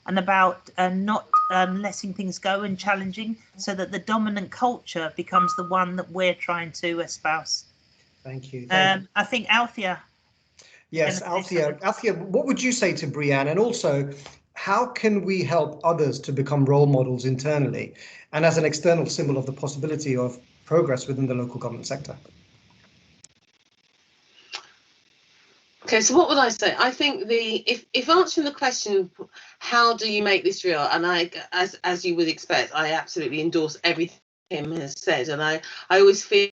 G: and about not letting things go and challenging, so that the dominant culture becomes the one that we're trying to espouse.
B: Thank you.
G: I think Althea.
B: Yes, Althea, what would you say to Brianne? And also, how can we help others to become role models internally and as an external symbol of the possibility of progress within the local government sector?
E: Okay, so what would I say? I think if answering the question, how do you make this real? And as you would expect, I absolutely endorse everything Kim has said, and I always feel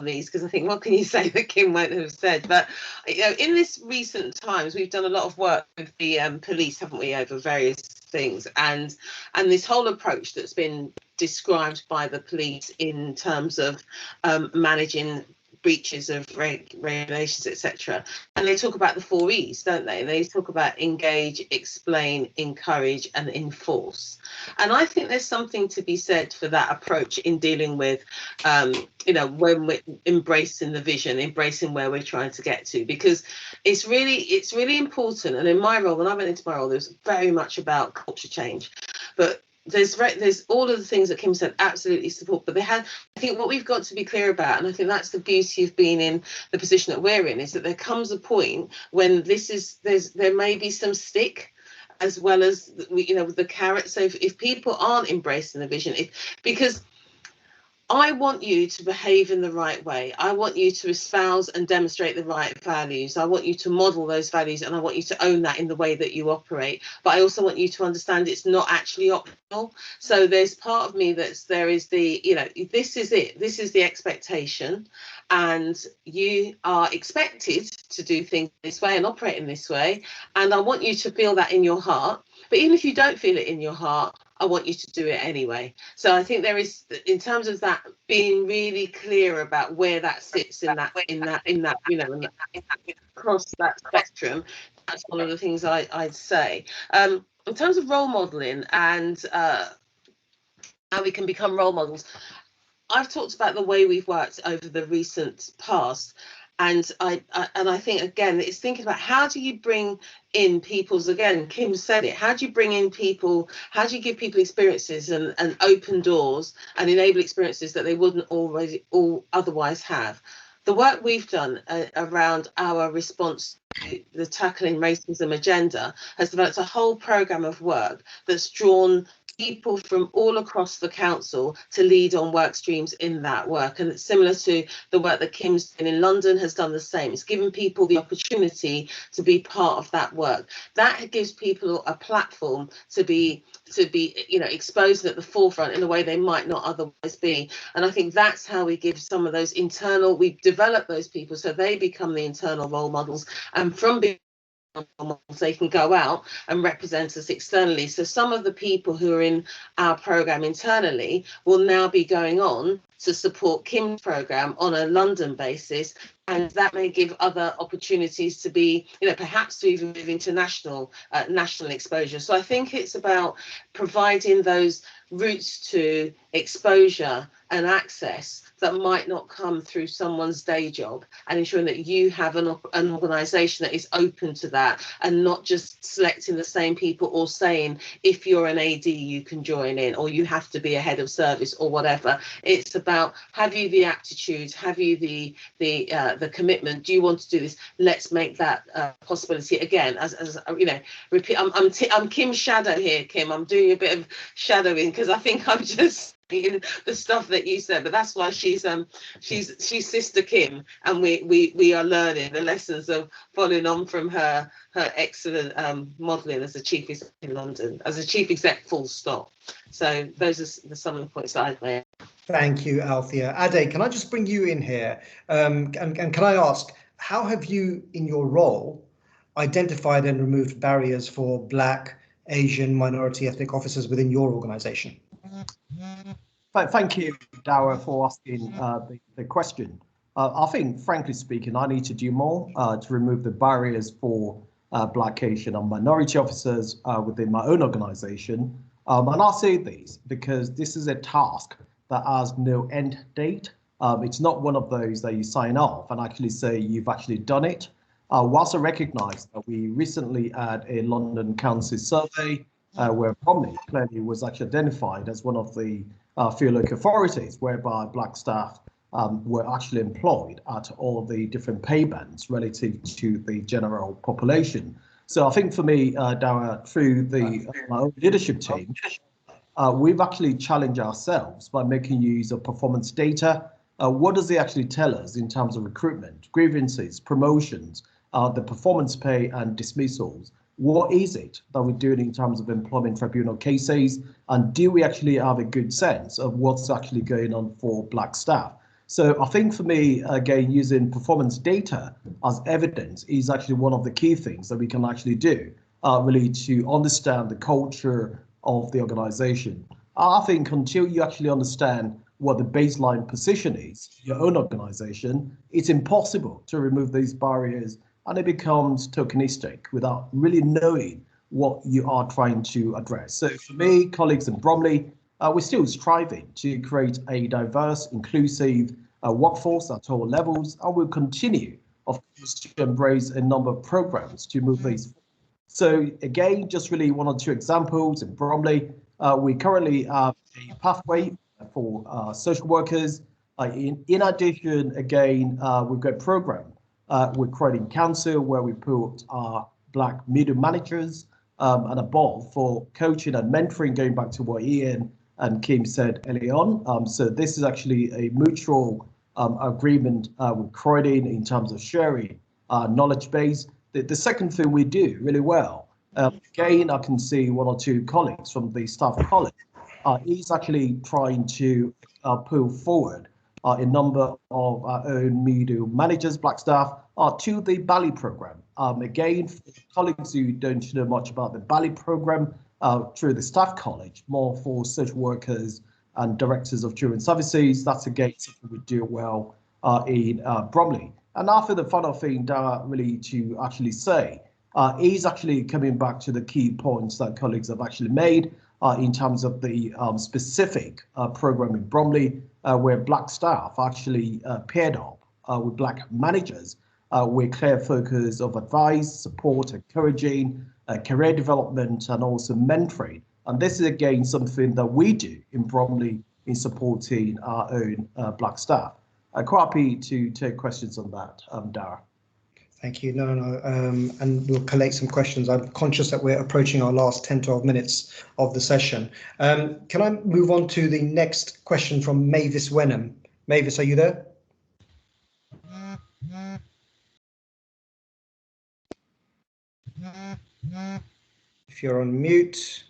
E: these because I think, what can you say that Kim won't have said? But in this recent times, we've done a lot of work with the police, haven't we, over various things, and this whole approach that's been described by the police in terms of managing breaches of regulations, etc. And they talk about the 4 E's, don't they? They talk about engage, explain, encourage, and enforce. And I think there's something to be said for that approach in dealing with, when we're embracing the vision, embracing where we're trying to get to, because it's really important. And in my role, when I went into my role, there was very much about culture change, but there's all of the things that Kim said, absolutely support, but I think what we've got to be clear about, and I think that's the beauty of being in the position that we're in, is that there comes a point when there may be some stick as well as the carrot. So if people aren't embracing the vision, because I want you to behave in the right way. I want you to espouse and demonstrate the right values. I want you to model those values, and I want you to own that in the way that you operate. But I also want you to understand it's not actually optional. So there's part of me this is it. This is the expectation, and you are expected to do things this way and operate in this way. And I want you to feel that in your heart. But even if you don't feel it in your heart, I want you to do it anyway. So I think there is, in terms of that, being really clear about where that sits in that across that spectrum. That's one of the things I'd say. In terms of role modeling and how we can become role models, I've talked about the way we've worked over the recent past. And I think, again, it's thinking about how do you bring in people's, again, Kim said it, how do you bring in people, how do you give people experiences and open doors and enable experiences that they wouldn't otherwise have? The work we've done around our response to the tackling racism agenda has developed a whole programme of work that's drawn people from all across the council to lead on work streams in that work. And it's similar to the work that Kim's doing in London, has done the same. It's given people the opportunity to be part of that work. That gives people a platform to be exposed at the forefront in a way they might not otherwise be. And I think that's how we give some of those we develop those people so they become the internal role models, and from being they can go out and represent us externally. So some of the people who are in our programme internally will now be going on to support Kim's programme on a London basis, and that may give other opportunities to be, perhaps to even move into national exposure. So I think it's about providing those routes to exposure and access that might not come through someone's day job, and ensuring that you have an organisation that is open to that and not just selecting the same people or saying if you're an AD you can join in or you have to be a head of service or whatever. It's about, have you the aptitude, have you the commitment, do you want to do this? Let's make that possibility. Again, as repeat, I'm Kim's shadow here, Kim. I'm doing a bit of shadowing because I think I'm just the stuff that you said, but that's why she's Sister Kim, and we are learning the lessons of following on from her excellent modelling as a chief exec in London, as a chief exec, full stop. So those are some of the points that I've made.
B: Thank you, Althea. Ade, can I just bring you in here? And can I ask, how have you, in your role, identified and removed barriers for Black, Asian, minority ethnic officers within your organisation?
H: Thank you, Dawar, for asking the question. I think, frankly speaking, I need to do more to remove the barriers for Black, Asian and minority officers within my own organisation. And I'll say this because this is a task that has no end date. It's not one of those that you sign off and actually say you've actually done it. Whilst I recognise that we recently had a London Council survey where Bromley clearly was actually identified as one of the few local authorities whereby black staff were actually employed at all of the different pay bands relative to the general population. So I think for me, Dawar, through my own leadership team, we've actually challenged ourselves by making use of performance data. What does it actually tell us in terms of recruitment, grievances, promotions, the performance pay and dismissals? What is it that we're doing in terms of employment tribunal cases? And do we actually have a good sense of what's actually going on for black staff? So I think for me, again, using performance data as evidence is actually one of the key things that we can actually do, really to understand the culture of the organization. I think until you actually understand what the baseline position is, your own organization, it's impossible to remove these barriers, and it becomes tokenistic without really knowing what you are trying to address. So for me, colleagues in Bromley, we're still striving to create a diverse, inclusive workforce at all levels, and we'll continue, of course, to embrace a number of programs to move these. So again, just really one or two examples in Bromley. We currently have a pathway for social workers. In addition, again, we've got a program with creating council where we put our black middle managers and above for coaching and mentoring, going back to what Ian and Kim said early on. So this is actually a mutual agreement with Croydon in terms of sharing knowledge base. The second thing we do really well, again, I can see one or two colleagues from the staff college, is actually trying to pull forward a number of our own middle managers, black staff, to the Bali program. Again, for colleagues who don't know much about the Bali program, through the staff college, more for social workers and directors of children's services. That's again something we do well in Bromley. And after the final thing, really to actually say, is actually coming back to the key points that colleagues have actually made in terms of the specific program in Bromley, where black staff actually paired up with black managers with clear focus of advice, support, encouraging, career development, and also mentoring. And this is again something that we do in Bromley in supporting our own black staff. Quite happy to take questions on that, Dawar.
B: Thank you. No, and we'll collate some questions. I'm conscious that we're approaching our last 10, 12 minutes of the session. Can I move on to the next question from Mavis Wenham? Mavis, are you there? If you're on mute.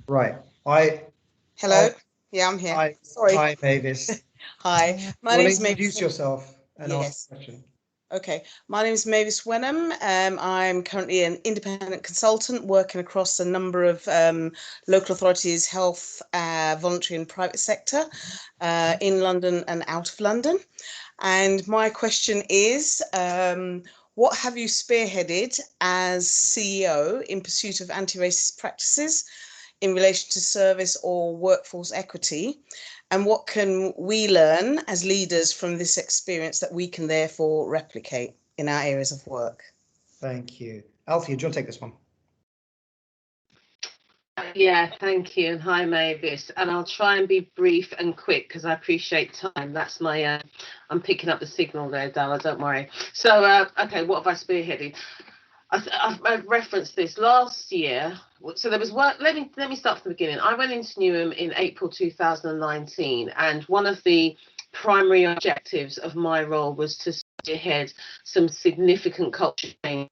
B: Right.
U: Hello. Yeah, I'm here.
B: Hi.
U: Sorry.
B: Hi, Mavis.
U: Hi. My name is Mavis.
B: Introduce yourself and
U: yes.
B: ask a question.
U: Okay. My name is Mavis Wenham. I'm currently an independent consultant working across a number of local authorities, health, voluntary and private sector in London and out of London. And my question is, what have you spearheaded as CEO in pursuit of anti-racist practices in relation to service or workforce equity? And what can we learn as leaders from this experience that we can therefore replicate in our areas of work?
B: Thank you. Althea, do you want to take this one?
E: Yeah, thank you. And hi, Mavis. And I'll try and be brief and quick because I appreciate time. That's my, I'm picking up the signal there, Dawar, don't worry. So, okay, what have I spearheaded? I've referenced this last year. So there was work. Let me start from the beginning. I went into Newham in April 2019, and one of the primary objectives of my role was to spearhead some significant culture change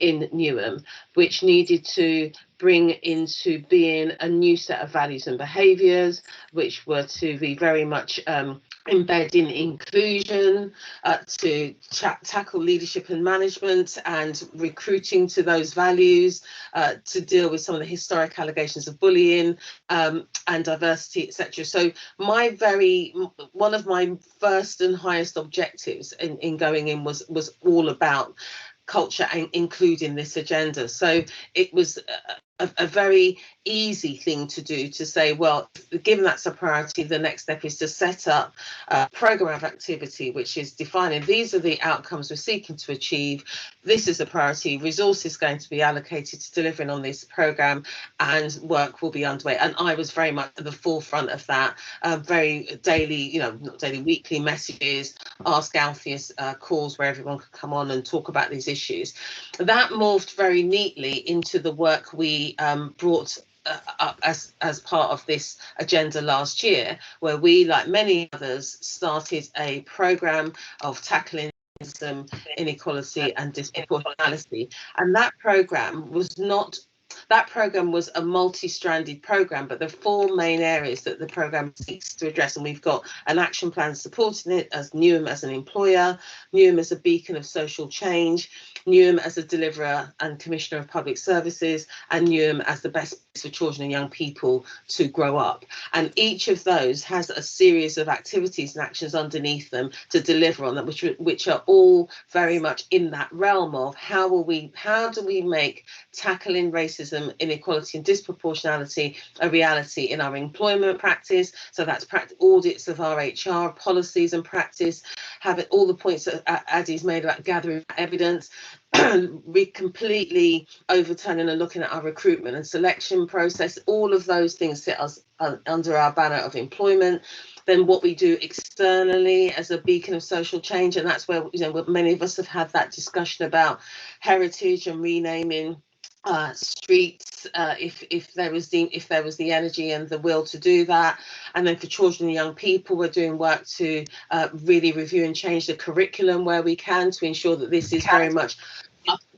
E: in Newham, which needed to bring into being a new set of values and behaviours, which were to be very much embedding inclusion, to tackle leadership and management and recruiting to those values, to deal with some of the historic allegations of bullying and diversity, etc. So one of my first and highest objectives in going in was all about culture and including this agenda. So it was a very easy thing to do, to say, well, given that's a priority, the next step is to set up a program of activity which is defining these are the outcomes we're seeking to achieve, this is a priority, resources going to be allocated to delivering on this program, and work will be underway. And I was very much at the forefront of that, very daily, not daily, weekly messages, Ask Althea's calls where everyone could come on and talk about these issues. That morphed very neatly into the work we brought up as part of this agenda last year, where we, like many others, started a programme of tackling inequality and disproportionality. And that programme was a multi-stranded programme, but the four main areas that the programme seeks to address, and we've got an action plan supporting it, as Newham as an employer, Newham as a beacon of social change, Newham as a deliverer and commissioner of public services, and Newham as the best place for children and young people to grow up. And each of those has a series of activities and actions underneath them to deliver on them, which are all very much in that realm of how do we make tackling racism, inequality and disproportionality a reality in our employment practice. So that's audits of our HR policies and practice, having all the points that Addy's made about gathering evidence, we completely overturning and looking at our recruitment and selection process. All of those things sit us under our banner of employment. Then what we do externally as a beacon of social change, and that's where many of us have had that discussion about heritage and renaming streets, if there was the energy and the will to do that. And then for children and young people, we're doing work to really review and change the curriculum where we can, to ensure that this is very much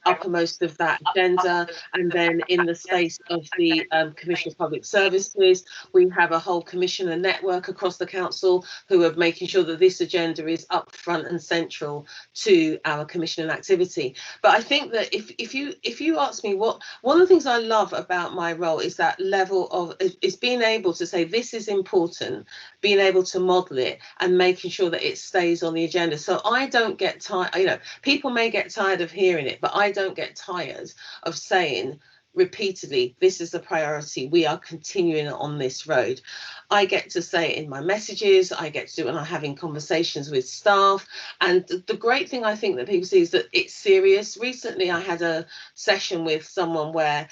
E: uppermost of that agenda. And then in the space of the Commission of Public Services, we have a whole commissioner network across the council who are making sure that this agenda is up front and central to our commissioning activity. But I think that if you ask me one of the things I love about my role is that level of is being able to say this is important, being able to model it and making sure that it stays on the agenda. So I don't get tired, people may get tired of hearing it, but I don't get tired of saying repeatedly, this is a priority, we are continuing on this road. I get to say it in my messages, I get to do it when I'm having conversations with staff. And the great thing I think that people see is that it's serious. Recently I had a session with someone where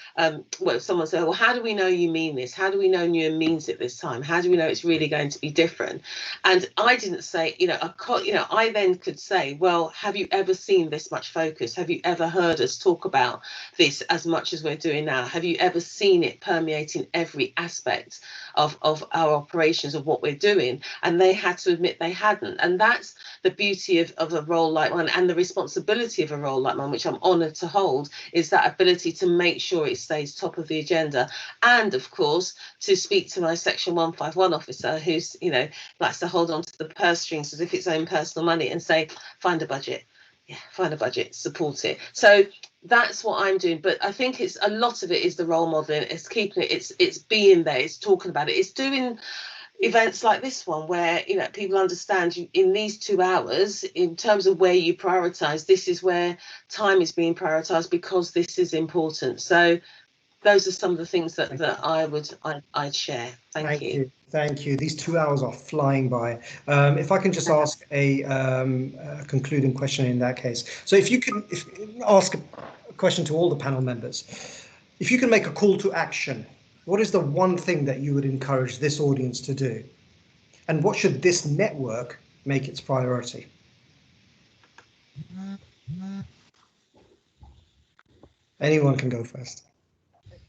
E: someone said, well, how do we know you mean this? How do we know Newham means it this time? How do we know it's really going to be different? And I didn't say, I then could say, well, have you ever seen this much focus? Have you ever heard us talk about this as much as we're doing now? Have you ever seen it permeating every aspect of our operations, of what we're doing? And they had to admit they hadn't. And that's the beauty of a role like mine, and the responsibility of a role like mine, which I'm honoured to hold, is that ability to make sure it stays top of the agenda. And of course, to speak to my Section 151 officer, who's, likes to hold on to the purse strings as if it's own personal money and say, find a budget. Yeah, find a budget, support it. So that's what I'm doing. But I think it's a lot of it is the role modeling, it's keeping it, it's being there, it's talking about it, it's doing events like this one where people understand you in these 2 hours, in terms of where you prioritize, this is where time is being prioritized because this is important. So those are some of the things that I'd share. Thank you.
B: Thank you. These 2 hours are flying by. If I can just ask a concluding question in that case. So if you can ask a question to all the panel members, if you can make a call to action, what is the one thing that you would encourage this audience to do? And what should this network make its priority? Anyone can go first.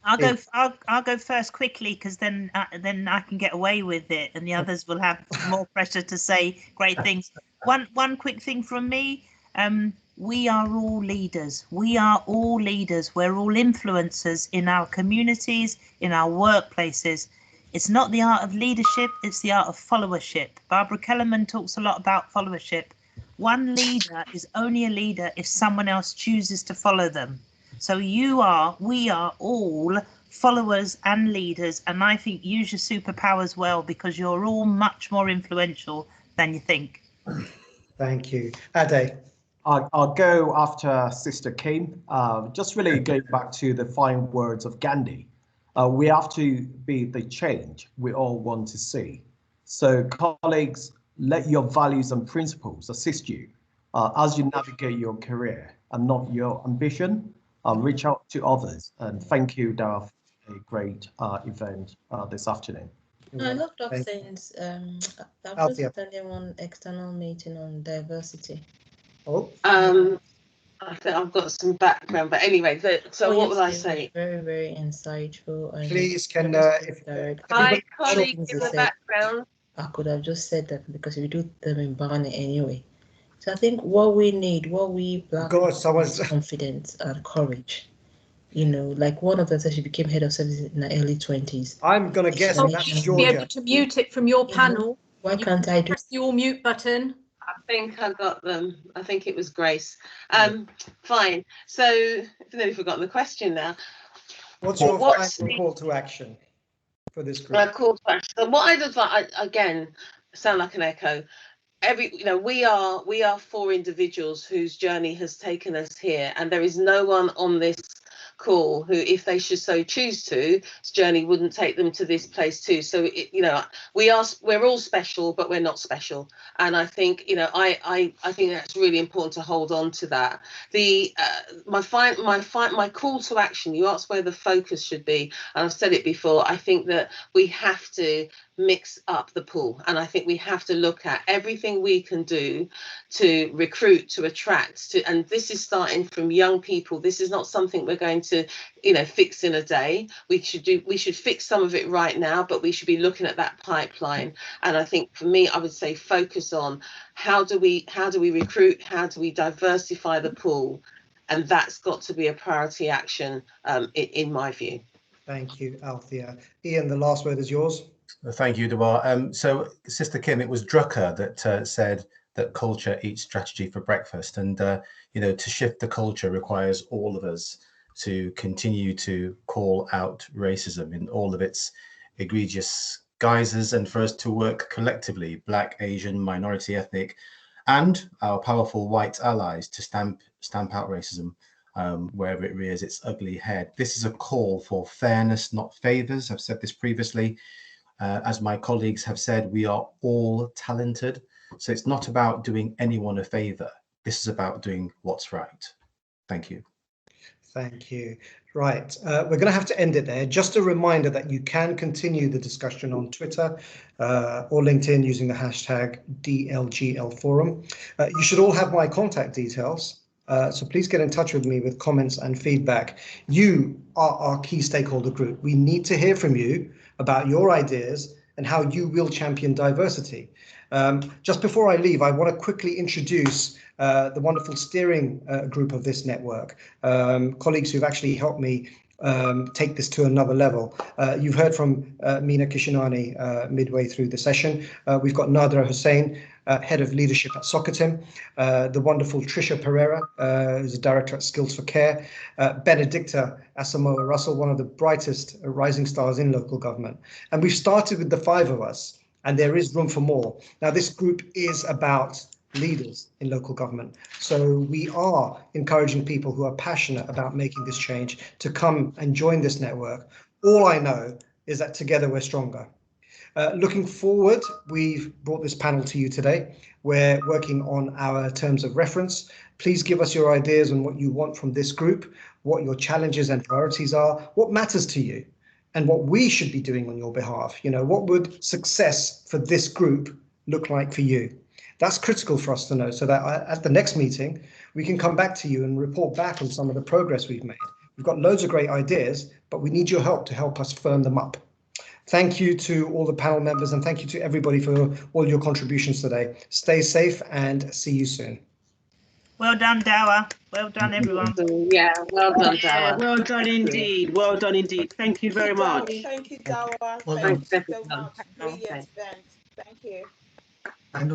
G: I'll go first quickly, because then I can get away with it, and the others will have more pressure to say great things. One quick thing from me. We are all leaders. We are all leaders. We're all influencers in our communities, in our workplaces. It's not the art of leadership, it's the art of followership. Barbara Kellerman talks a lot about followership. One leader is only a leader if someone else chooses to follow them. So we are all followers and leaders, and I think use your superpowers well, because you're all much more influential than you think.
B: Thank you. Ade.
H: I'll go after Sister Kim. Just really going back to the fine words of Gandhi. We have to be the change we all want to see. So colleagues, let your values and principles assist you as you navigate your career and not your ambition. Reach out to others. And thank you, Dara, for a great event this afternoon.
C: I love that saying. I've just attended one external meeting on diversity.
B: Oh.
E: I think I've got some background, but anyway, so what was I saying?
C: Very, very insightful. And
B: please, can
E: hi, colleagues in the background.
C: I could have just said that because we do them in Barney anyway. So I think what we need, what we black people is confidence and courage. You know, like one of them said she became head of service in the early 20s.
B: I'm gonna guess that's Georgia.
O: Be able to mute it from your panel.
C: Why can't I
O: press the all mute button?
E: I think I got them. I think it was Grace. Fine. So I've nearly forgotten the question now.
B: What's your final call to action for this group?
E: Call to action. So what I just like, again, sound like an echo. We are 4 individuals whose journey has taken us here, and there is no one on this call who, if they should so choose to, this journey wouldn't take them to this place too. So we're all special, but we're not special, and I think I think that's really important to hold on to that. My call to action, you asked where the focus should be, and I've said it before. I think that we have to mix up the pool, and I think we have to look at everything we can do to recruit, to attract, and this is starting from young people. This is not something we're going to fix in a day. We should fix some of it right now, but we should be looking at that pipeline. And I think for me, I would say focus on how do we recruit, how do we diversify the pool, and that's got to be a priority action in my view.
B: Thank you, Althea. Ian, the last word is yours.
D: Thank you, Dawar. So, Sister Kim, it was Drucker that said that culture eats strategy for breakfast, and to shift the culture requires all of us to continue to call out racism in all of its egregious guises, and for us to work collectively, Black, Asian, minority, ethnic, and our powerful white allies to stamp out racism wherever it rears its ugly head. This is a call for fairness, not favours. I've said this previously. As my colleagues have said, we are all talented. So it's not about doing anyone a favour. This is about doing what's right. Thank you.
B: Thank you. Right, we're going to have to end it there. Just a reminder that you can continue the discussion on Twitter or LinkedIn using the hashtag DLGLForum. You should all have my contact details. So please get in touch with me with comments and feedback. You are our key stakeholder group. We need to hear from you about your ideas and how you will champion diversity. Just before I leave, I want to quickly introduce the wonderful steering group of this network, colleagues who've actually helped me take this to another level. You've heard from Meena Kishanani midway through the session. We've got Nadra Hussain, Head of Leadership at Soccertim, the wonderful Trisha Pereira, who's a Director at Skills for Care, Benedicta Asamoah Russell, one of the brightest rising stars in local government. And we've started with the 5 of us, and there is room for more. Now, this group is about leaders in local government. So we are encouraging people who are passionate about making this change to come and join this network. All I know is that together we're stronger. Looking forward, we've brought this panel to you today. We're working on our terms of reference. Please give us your ideas on what you want from this group, what your challenges and priorities are, what matters to you, and what we should be doing on your behalf. What would success for this group look like for you? That's critical for us to know, so that at the next meeting, we can come back to you and report back on some of the progress we've made. We've got loads of great ideas, but we need your help to help us firm them up. Thank you to all the panel members, and thank you to everybody for all your contributions today. Stay safe and see you soon.
G: Well done, Dawar. Well done, everyone.
E: Yeah, well done, Dawar.
A: Well done indeed. Well done indeed. Thank you very much.
U: Thank you, Dawar.
E: Well
U: Thank
E: done.
U: you so much. Brilliant event. Thank you.
P: And